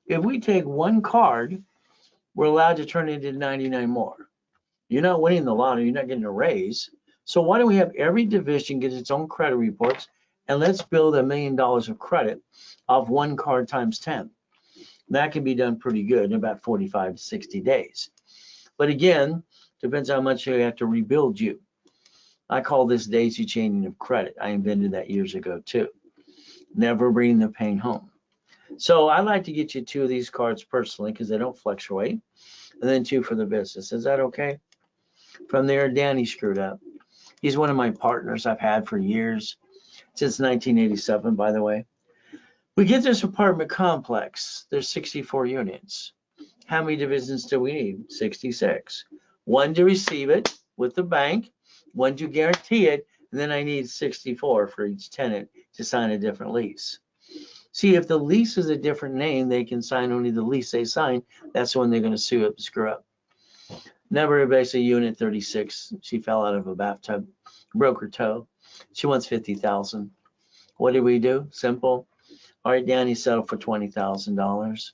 If we take one card, we're allowed to turn it into 99 more. You're not winning the lottery. You're not getting a raise. So why don't we have every division get its own credit reports, and let's build $1 million of credit off one card times 10. That can be done pretty good in about 45 to 60 days. But again, depends how much you have to rebuild you. I call this daisy chaining of credit. I invented that years ago too. Never bring the pain home. So I like to get you 2 of these cards personally because they don't fluctuate, and then 2 for the business. Is that okay? From there, Danny screwed up. He's one of my partners I've had for years, since 1987, by the way. We get this apartment complex. There's 64 units. How many divisions do we need? 66. 1 to receive it with the bank, 1 to guarantee it, and then I need 64 for each tenant to sign a different lease. See, if the lease is a different name, they can sign only the lease they sign. That's when they're going to sue up, screw up. Never basically unit 36. She fell out of a bathtub, broke her toe. She wants 50,000. What did we do? Simple. All right, Danny settled for $20,000.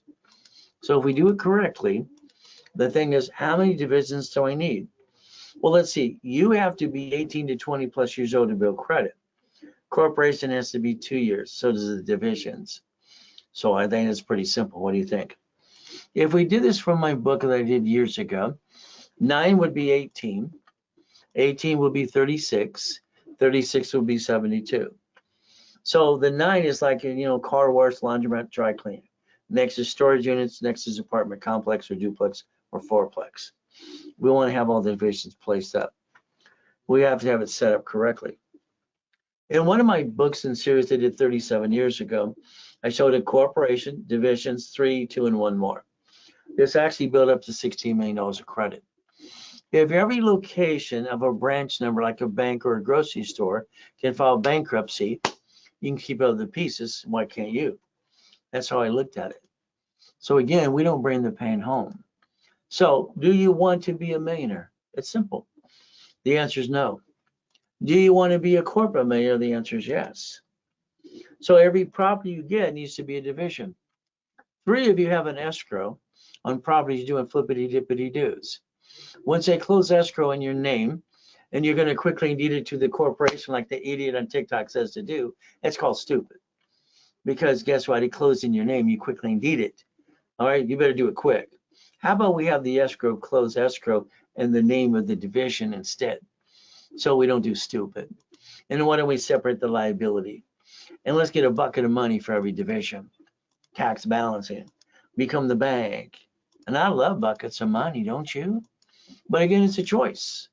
So if we do it correctly, the thing is, how many divisions do I need? Well, let's see. You have to be 18 to 20 plus years old to build credit. Corporation has to be 2 years. So does the divisions. So I think it's pretty simple. What do you think? If we did this from my book that I did years ago, 9 would be 18. 18 would be 36. 36 would be 72. So the 9 is like, car wash, laundromat, dry cleaning. Next is storage units. Next is apartment complex or duplex or fourplex. We want to have all the divisions placed up. We have to have it set up correctly. In one of my books and series I did 37 years ago, I showed a corporation, divisions, 3, 2, and 1 more. This actually built up to $16 million of credit. If every location of a branch number, like a bank or a grocery store, can file bankruptcy, you can keep other pieces. Why can't you? That's how I looked at it. So again, we don't bring the pain home. So do you want to be a millionaire? It's simple. The answer is no. Do you want to be a corporate millionaire? The answer is yes. So every property you get needs to be a division. 3 of you have an escrow on properties doing flippity-dippity-doos. Once they close escrow in your name, and you're going to quickly deed it to the corporation like the idiot on TikTok says to do, it's called stupid. Because guess what? It closed in your name, you quickly deed it. All right, you better do it quick. How about we have the escrow close escrow in the name of the division instead? So we don't do stupid. And why don't we separate the liability? And let's get a bucket of money for every division. Tax balancing. Become the bank. And I love buckets of money, don't you? But again, it's a choice.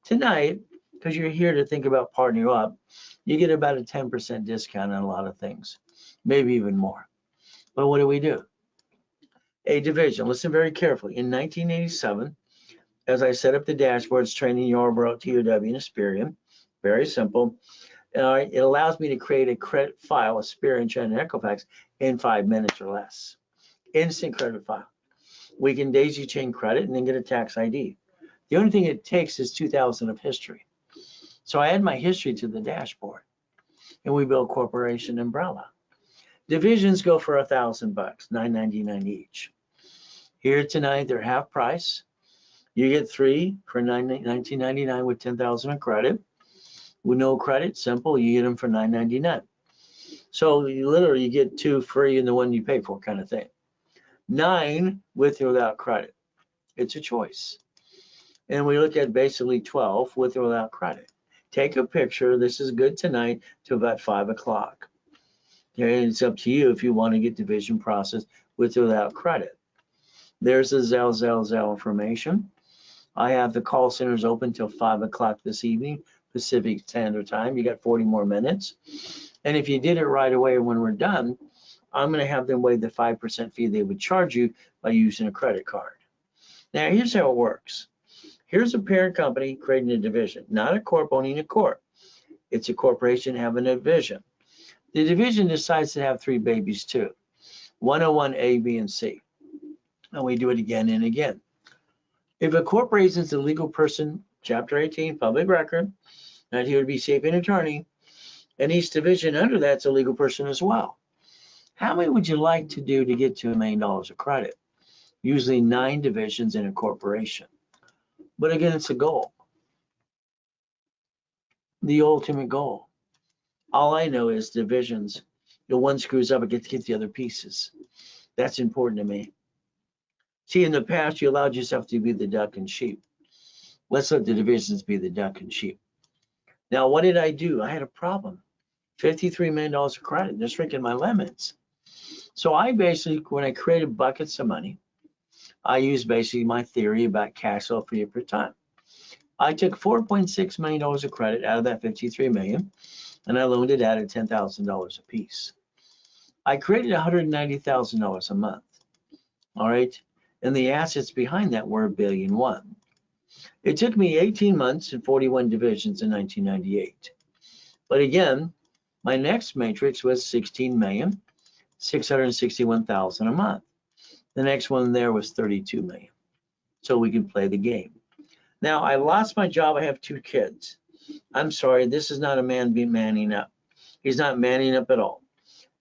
Tonight, because you're here to think about partnering up, you get about a 10% discount on a lot of things, maybe even more. But what do? A division. Listen very carefully. In 1987, as I set up the dashboards, training Yarborough, TOW, and Asperian, very simple. It allows me to create a credit file, Asperian, and Equifax in 5 minutes or less. Instant credit file. We can daisy chain credit and then get a tax ID. The only thing it takes is 2,000 of history. So I add my history to the dashboard, and we build corporation umbrella. Divisions go for $1,000, $9.99 each. Here tonight, they're half price. You get 3 for $19.99 with 10,000 of credit. With no credit, simple, you get them for $9.99. So you literally get 2 free and the one you pay for kind of thing. 9 with or without credit. It's a choice. And we look at basically 12 with or without credit. Take a picture. This is good tonight to about 5 o'clock. Okay, it's up to you if you want to get division process with or without credit. There's the Zelle information. I have the call centers open till 5 o'clock this evening, Pacific Standard Time. You got 40 more minutes. And if you did it right away when we're done, I'm going to have them waive the 5% fee they would charge you by using a credit card. Now, here's how it works. Here's a parent company creating a division, not a corp owning a corp. It's a corporation having a division. The division decides to have 3 babies too, 101 A, B, and C. And we do it again and again. If a corporation is a legal person, Chapter 18, public record, not here to be safe an attorney, and each division under that's a legal person as well. How many would you like to do to get to $1 million of credit? Usually 9 divisions in a corporation. But again, it's a goal. The ultimate goal. All I know is divisions. The one screws up, it gets to get the other pieces. That's important to me. See, in the past, you allowed yourself to be the duck and sheep. Let's let the divisions be the duck and sheep. Now, what did I do? I had a problem. $53 million of credit, just drinking my lemons. So I basically, when I created buckets of money, I used basically my theory about cash flow for you per time. I took $4.6 million of credit out of that $53 million, and I loaned it out at $10,000 a piece. I created $190,000 a month. All right, and the assets behind that were $1.1 billion. It took me 18 months and 41 divisions in 1998. But again, my next matrix was 16 million, $661,000 a month. The next one there was $32 million. So we can play the game. Now, I lost my job. I have 2 kids. I'm sorry, this is not a man be manning up. He's not manning up at all.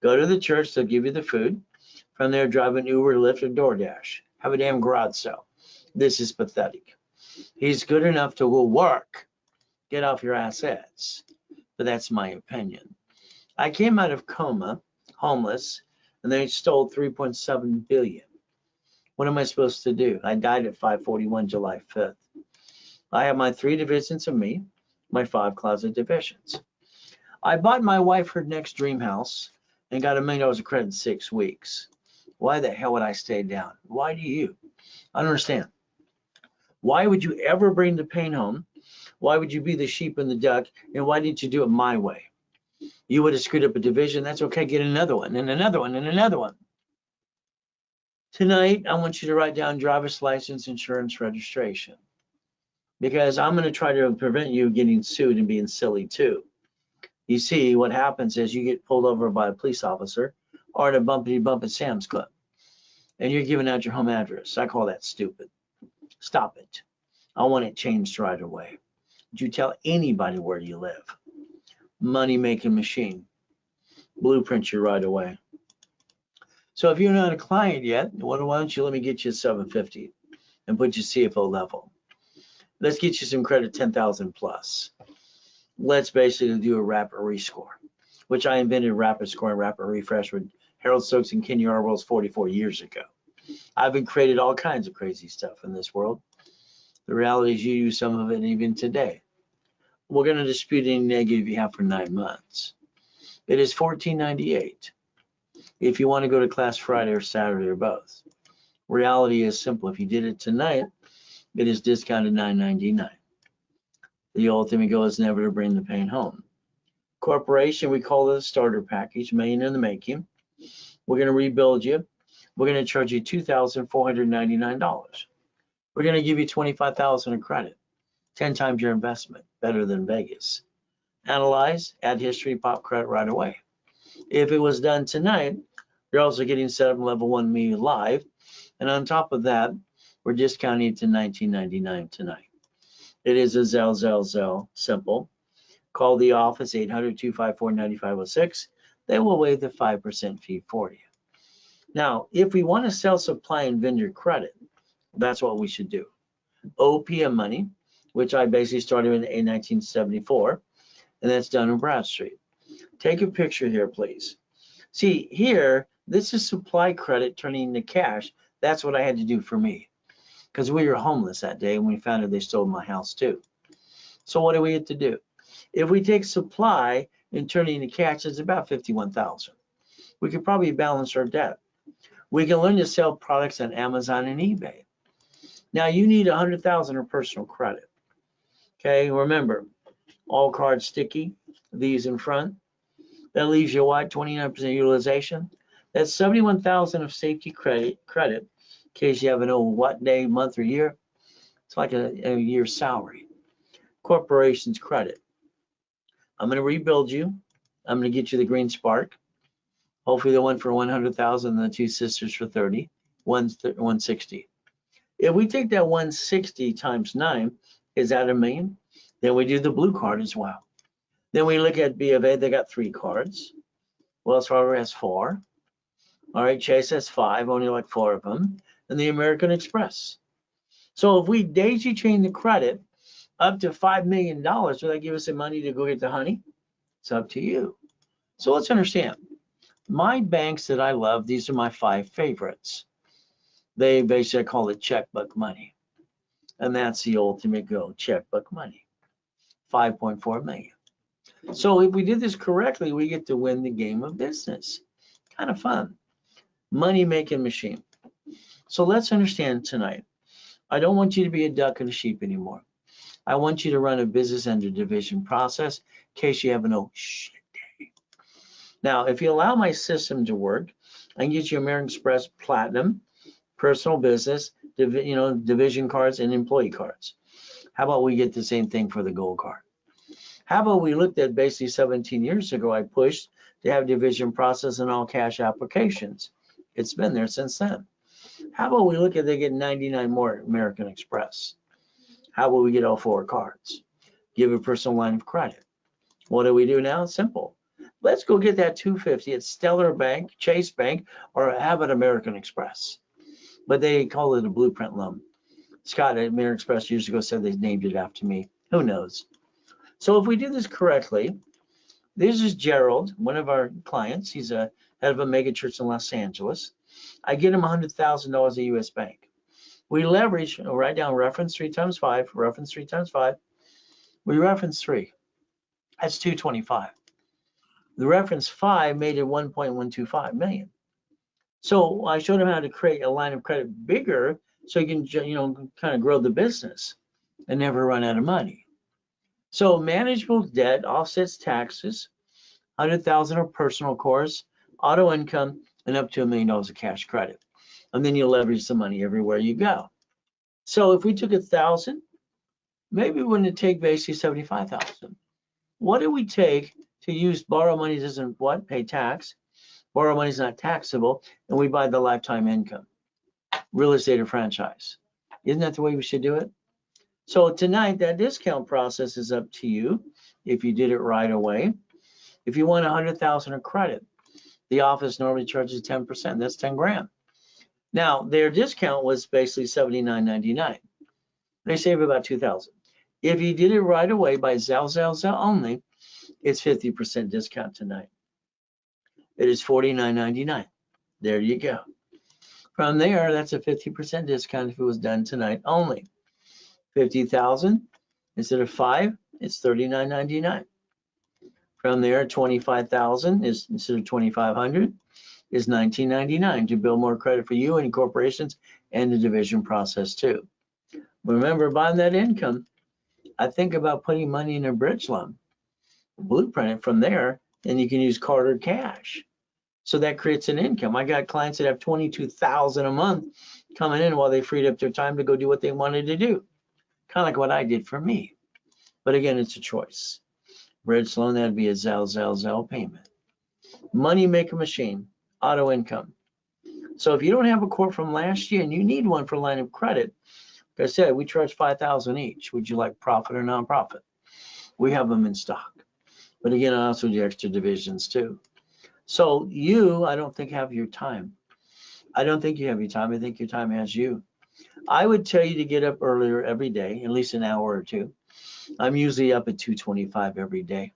Go to the church, they'll give you the food. From there, drive an Uber, Lyft, or DoorDash. Have a damn garage sale. This is pathetic. He's good enough to go work. Get off your assets. But that's my opinion. I came out of coma, homeless, and they stole $3.7 billion. What am I supposed to do? I died at 5:41, July 5th. I have my 3 divisions of me, my 5 closet divisions. I bought my wife her next dream house and got $1 million of credit in 6 weeks. Why the hell would I stay down? Why do you? I don't understand. Why would you ever bring the pain home? Why would you be the sheep and the duck? And why didn't you do it my way? You would have screwed up a division. That's okay. Get another one and another one and another one. Tonight, I want you to write down driver's license, insurance, registration, because I'm going to try to prevent you getting sued and being silly too. You see, what happens is you get pulled over by a police officer or at a bumpity bump at Sam's Club, and you're giving out your home address. I call that stupid. Stop it. I want it changed right away. Did you tell anybody where you live? Money making machine. Blueprint you right away. So if you're not a client yet, why don't you let me get you a 750 and put you CFO level. Let's get you some credit 10,000 plus. Let's basically do a rapid rescore, which I invented rapid score and rapid refresh with Harold Stokes and Kenny Arwells 44 years ago. I've been created all kinds of crazy stuff in this world. The reality is you use some of it even today. We're going to dispute any negative you have for 9 months. It is $14.98 if you want to go to class Friday or Saturday or both. Reality is simple. If you did it tonight, it is discounted $9.99. The ultimate goal is never to bring the pain home. Corporation, we call it a starter package, million in the making. We're going to rebuild you. We're going to charge you $2,499. We're going to give you $25,000 in credit, 10 times your investment, better than Vegas. Analyze, add history, pop credit right away. If it was done tonight, you're also getting set up level 1 me live. And on top of that, we're discounting it to $19.99 tonight. It is a Zell, simple. Call the office 800-254-9506. They will waive the 5% fee for you. Now, if we want to sell supply and vendor credit, that's what we should do. OPM money, which I basically started in 1974, and that's done in Bradstreet. Take a picture here, please. See, here, this is supply credit turning into cash. That's what I had to do for me, because we were homeless that day and we found out they stole my house too. So what do we have to do? If we take supply and turn it into cash, it's about $51,000. We could probably balance our debt. We can learn to sell products on Amazon and eBay. Now you need $100,000 of personal credit. Okay, remember, all cards sticky, these in front. That leaves you what, 29% utilization? That's $71,000 of safety credit in case you have an old what day, month, or year. It's like a year's salary. Corporation's credit. I'm going to rebuild you. I'm going to get you the green spark. Hopefully the one for 100,000 and the 2 sisters for 30, 160. If we take that 160 times 9, is that $1 million? Then we do the blue card as well. Then we look at B of A, they got 3 cards. Wells Fargo has 4. All right, Chase has 5, only like 4 of them. And the American Express. So if we daisy chain the credit up to $5 million, will that give us the money to go get the honey? It's up to you. So let's understand. My banks that I love, these are my 5 favorites. They basically call it checkbook money. And that's the ultimate goal, checkbook money. 5.4 million. So if we did this correctly, we get to win the game of business. Kind of fun. Money making machine. So let's understand tonight. I don't want you to be a duck and a sheep anymore. I want you to run a business under division process in case you have an oh shit day. Now, if you allow my system to work, I can get you American Express Platinum, personal business, division cards, and employee cards. How about we get the same thing for the gold card? How about we looked at basically 17 years ago, I pushed They have division process and all cash applications. It's been there since then. How about we look at they get 99 more American Express? How about we get all 4 cards? Give a personal line of credit. What do we do now? Simple. Let's go get that 250 at Stellar Bank, Chase Bank, or Abbott American Express. But they call it a blueprint loan. Scott at American Express years ago said they named it after me. Who knows? So if we do this correctly, this is Gerald, one of our clients. He's a head of a mega church in Los Angeles. I get him $100,000 at US Bank. We leverage, write down reference 3 times 5, reference 3 times 5. We reference 3. That's 225. The reference 5 made it 1.125 million. So I showed him how to create a line of credit bigger so you can, kind of grow the business and never run out of money. So manageable debt offsets taxes, 100,000 of personal course, auto income, and up to $1 million of cash credit. And then you leverage the money everywhere you go. So if we took 1,000, maybe we wouldn't take basically 75,000. What do we take to use borrow money doesn't what? Pay tax. Borrow money is not taxable, and we buy the lifetime income. Real estate or franchise. Isn't that the way we should do it? So tonight, that discount process is up to you if you did it right away. If you want 100,000 of credit, the office normally charges 10%. That's 10 grand. Now, their discount was basically $79.99. They save about 2,000. If you did it right away by Zelle only, it's 50% discount tonight. It is $49.99. There you go. From there, that's a 50% discount if it was done tonight only. 50,000 instead of 5, it's $39.99. From there, 25,000 is instead of 2,500 is $19.99 to build more credit for you and corporations and the division process too. Remember, buying that income, I think about putting money in a bridge loan, blueprint it from there, and you can use card or cash. So that creates an income. I got clients that have 22,000 a month coming in while they freed up their time to go do what they wanted to do. Kind of like what I did for me. But again, it's a choice. Bridge loan, that'd be a Zelle payment. Money maker machine, auto income. So if you don't have a quote from last year and you need one for line of credit, like I said, we charge 5,000 each. Would you like profit or nonprofit? We have them in stock. But again, I also do extra divisions too. So you, I don't think have your time. I don't think you have your time. I think your time has you. I would tell you to get up earlier every day, at least an hour or two. I'm usually up at 2:25 every day.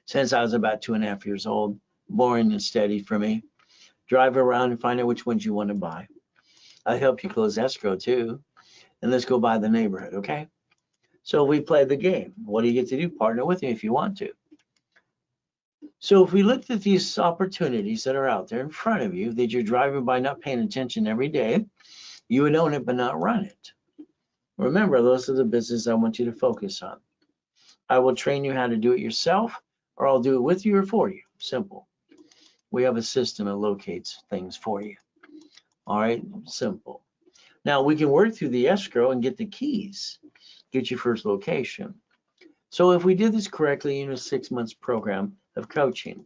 Since I was about 2.5 years old, boring and steady for me. Drive around and find out which ones you want to buy. I help you close escrow too. And let's go by the neighborhood, okay? So we play the game. What do you get to do? Partner with me if you want to. So if we looked at these opportunities that are out there in front of you that you're driving by not paying attention every day, you would own it but not run it. Remember, those are the businesses I want you to focus on. I will train you how to do it yourself, or I'll do it with you or for you. Simple. We have a system that locates things for you. All right, simple. Now we can work through the escrow and get the keys, get your first location. So if we did this correctly in a 6 months program of coaching,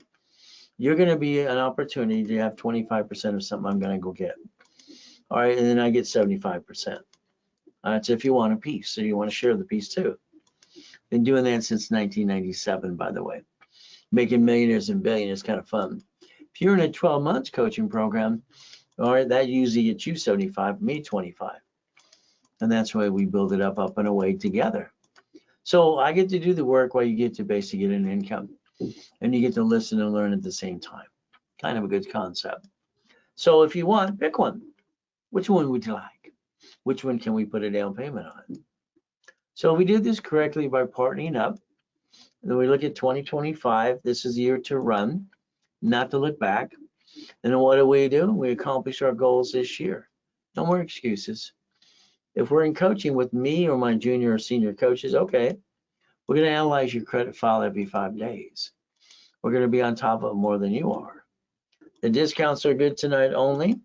you're going to be an opportunity to have 25% of something I'm going to go get. All right, and then I get 75%. That's if you want a piece, so you want to share the piece too. Been doing that since 1997, by the way. Making millionaires and billionaires is kind of fun. If you're in a 12 months coaching program, all right, that usually gets you 75, me 25. And that's why we build it up and away together. So I get to do the work while you get to basically get an income. And you get to listen and learn at the same time. Kind of a good concept. So if you want, pick one. Which one would you like? Which one can we put a down payment on? So if we did this correctly by partnering up, then we look at 2025. This is the year to run, not to look back. And then what do? We accomplish our goals this year. No more excuses. If we're in coaching with me or my junior or senior coaches, okay, we're going to analyze your credit file every 5 days. We're going to be on top of it more than you are. The discounts are good tonight only.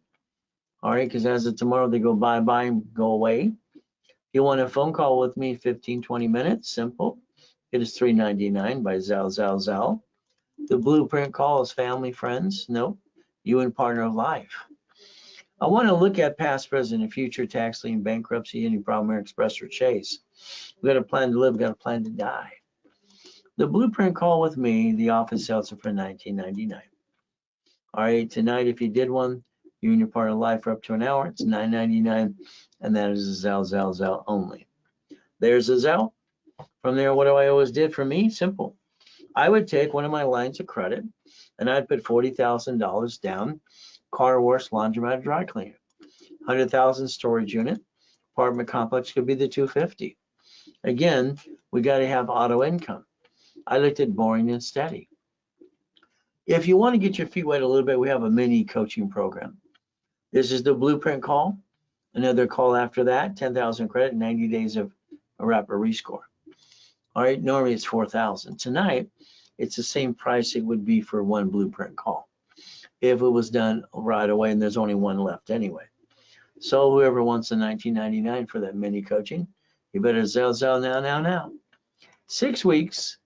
All right, because as of tomorrow, they go bye-bye and go away. If you want a phone call with me, 15, 20 minutes, simple. It is $3.99 by Zelle. The blueprint call is family, friends. Nope. You and partner of life. I want to look at past, present, and future tax lien, bankruptcy, any problem, Express or Chase. We've got a plan to live, we've got a plan to die. The blueprint call with me, the office sells it for $19.99. All right, tonight, if you did one, you and your partner of life for up to an hour, it's $9.99, and that is a Zelle only. There's a Zelle. From there, what do I always did for me? Simple. I would take one of my lines of credit, and I'd put $40,000 down, car wash, laundromat, dry cleaner. 100,000 storage unit, apartment complex could be the 250. Again, we got to have auto income. I looked at boring and steady. If you want to get your feet wet a little bit, we have a mini coaching program. This is the blueprint call. Another call after that, 10,000 credit, 90 days of a rapid rescore. All right, normally it's 4,000. Tonight, it's the same price it would be for one blueprint call if it was done right away, and there's only one left anyway. So whoever wants the $19.99 for that mini coaching, you better Zelle now. 6 weeks,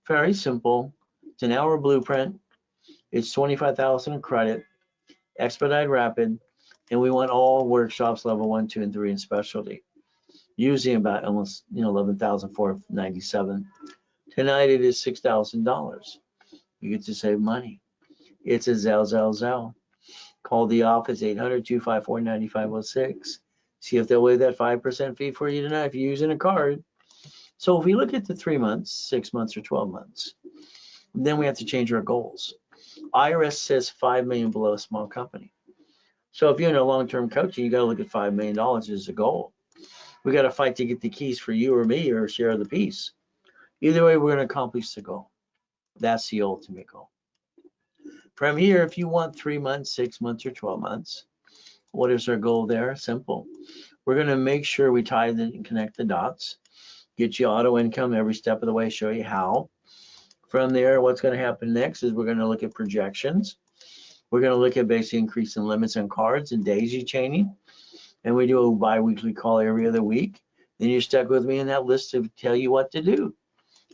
very simple. It's an hour blueprint. It's 25,000 in credit, expedite rapid, and we want all workshops level 1, 2, and 3 in specialty. Using about almost 11,497. Tonight it is $6,000. You get to save money. It's a Zelle. Call the office 800-254-9506. See if they'll waive that 5% fee for you tonight if you're using a card. So if we look at the 3 months, 6 months, or 12 months, then we have to change our goals. IRS says 5 million below a small company. So if you're in a long-term coaching, you got to look at $5 million as a goal. We got to fight to get the keys for you or me or share the piece. Either way, we're going to accomplish the goal. That's the ultimate goal. From here, if you want 3 months, 6 months, or 12 months, what is our goal there? Simple. We're going to make sure we tie and connect the dots, get you auto income every step of the way, show you how. From there, what's going to happen next is we're going to look at projections. We're going to look at basically increasing limits on cards and daisy chaining. And we do a bi-weekly call every other week. Then you're stuck with me in that list to tell you what to do.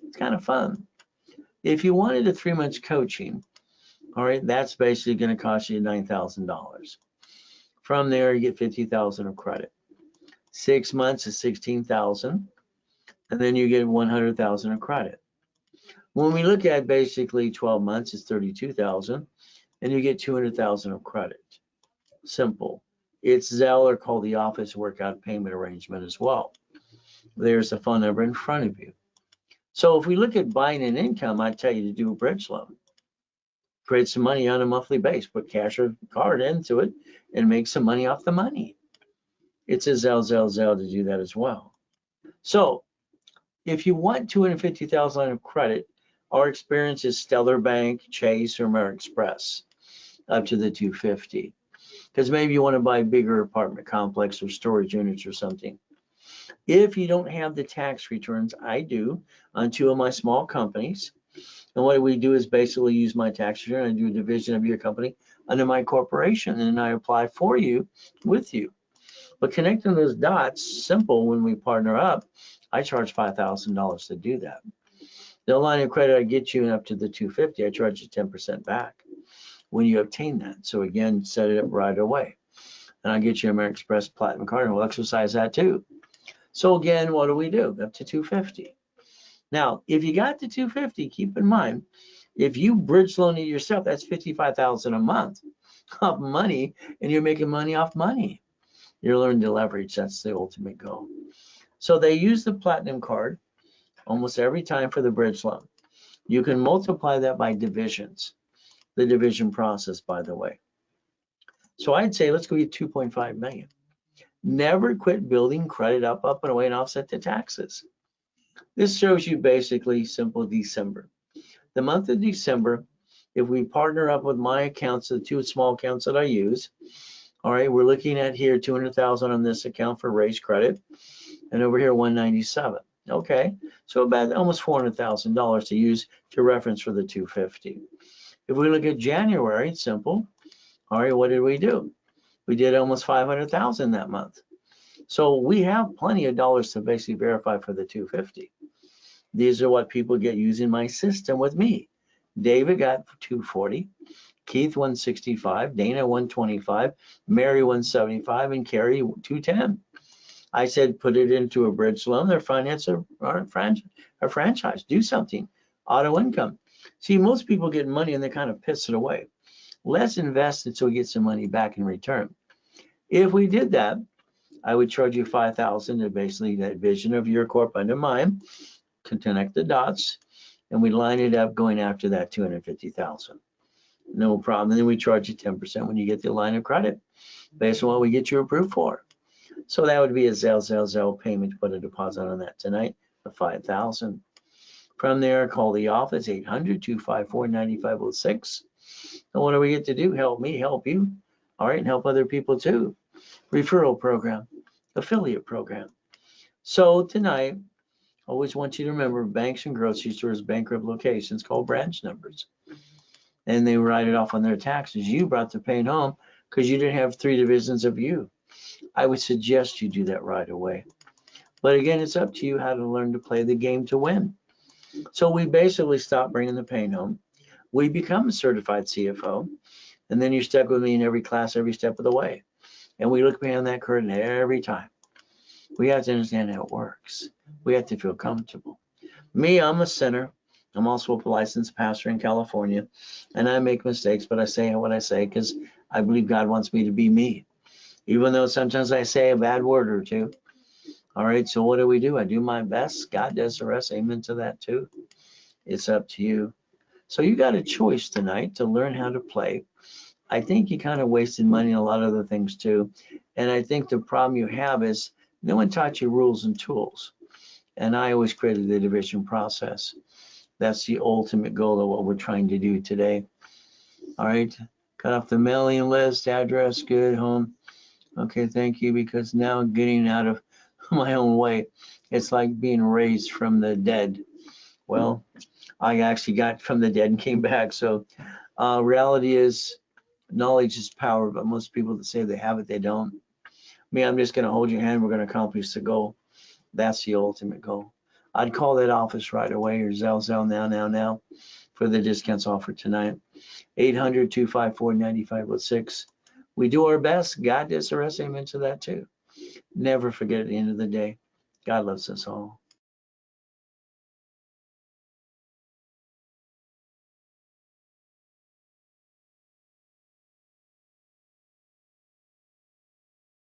It's kind of fun. If you wanted a 3 months coaching, all right, that's basically going to cost you $9,000. From there, you get 50,000 of credit. 6 months is 16,000, and then you get 100,000 of credit. When we look at basically 12 months, it's 32,000, and you get 200,000 of credit. Simple. It's Zelle or call the office, work out payment arrangement as well. There's the phone number in front of you. So if we look at buying an income, I tell you to do a bridge loan. Create some money on a monthly base, put cash or card into it, and make some money off the money. It's a Zelle to do that as well. So if you want 250,000 of credit, our experience is Stellar Bank, Chase, or American Express up to the 250. Because maybe you want to buy a bigger apartment complex or storage units or something. If you don't have the tax returns, I do on 2 of my small companies. And what we do is basically use my tax return and do a division of your company under my corporation, and I apply for you with you. But connecting those dots, simple. When we partner up, I charge $5,000 to do that. The line of credit I get you up to the 250, I charge you 10% back when you obtain that. So again, set it up right away. And I'll get you an American Express Platinum card, and we'll exercise that too. So again, what do? Up to 250. Now, if you got to 250, keep in mind, if you bridge loan it yourself, that's 55,000 a month of money, and you're making money off money. You're learning to leverage. That's the ultimate goal. So they use the Platinum card almost every time for the bridge loan. You can multiply that by divisions. The division process, by the way. So I'd say let's go get 2.5 million. Never quit building credit up and away and offset the taxes. This shows you basically simple December. The month of December, if we partner up with my accounts, the 2 small accounts that I use, all right, we're looking at here 200,000 on this account for raise credit, and over here 197. Okay, so about almost $400,000 to use to reference for the 250. If we look at January, it's simple. All right, what did we do? We did almost 500,000 that month. So we have plenty of dollars to basically verify for the 250. These are what people get using my system with me. David got 240, Keith 165, Dana 125, Mary 175, and Carrie 210. I said, put it into a bridge loan or finance a franchise. Do something. Auto income. See, most people get money and they kind of piss it away. Let's invest until we get some money back in return. If we did that, I would charge you $5,000 to basically that vision of your corp under mine, connect the dots, and we line it up going after that $250,000. No problem. And then we charge you 10% when you get the line of credit based on what we get you approved for. So that would be a Zelle payment to put a deposit on that tonight of $5,000. From there, call the office, 800-254-9506. And what do we get to do? Help me, help you. All right, and help other people too. Referral program, affiliate program. So tonight, I always want you to remember banks and grocery stores, bankrupt locations called branch numbers. And they write it off on their taxes. You brought the pain home because you didn't have 3 divisions of you. I would suggest you do that right away. But again, it's up to you how to learn to play the game to win. So we basically stop bringing the pain home. We become a certified CFO, and then you're stuck with me in every class, every step of the way. And we look behind that curtain every time. We have to understand how it works. We have to feel comfortable. Me, I'm a sinner. I'm also a licensed pastor in California, and I make mistakes, but I say what I say because I believe God wants me to be me. Even though sometimes I say a bad word or two. All right, so what do? I do my best. God does the rest. Amen to that too. It's up to you. So you got a choice tonight to learn how to play. I think you kind of wasted money on a lot of other things too. And I think the problem you have is no one taught you rules and tools. And I always created the division process. That's the ultimate goal of what we're trying to do today. All right, cut off the mailing list, address, good, home. Okay, thank you, because now getting out of my own way, it's like being raised from the dead. Well, I actually got from the dead and came back. So reality is knowledge is power, but most people that say they have it, they don't. Me, I'm just going to hold your hand. We're going to accomplish the goal. That's the ultimate goal. I'd call that office right away or Zelle now for the discounts offered tonight. 800-254-9506. We do our best. God does the rest. Amen to that too. Never forget at the end of the day, God loves us all.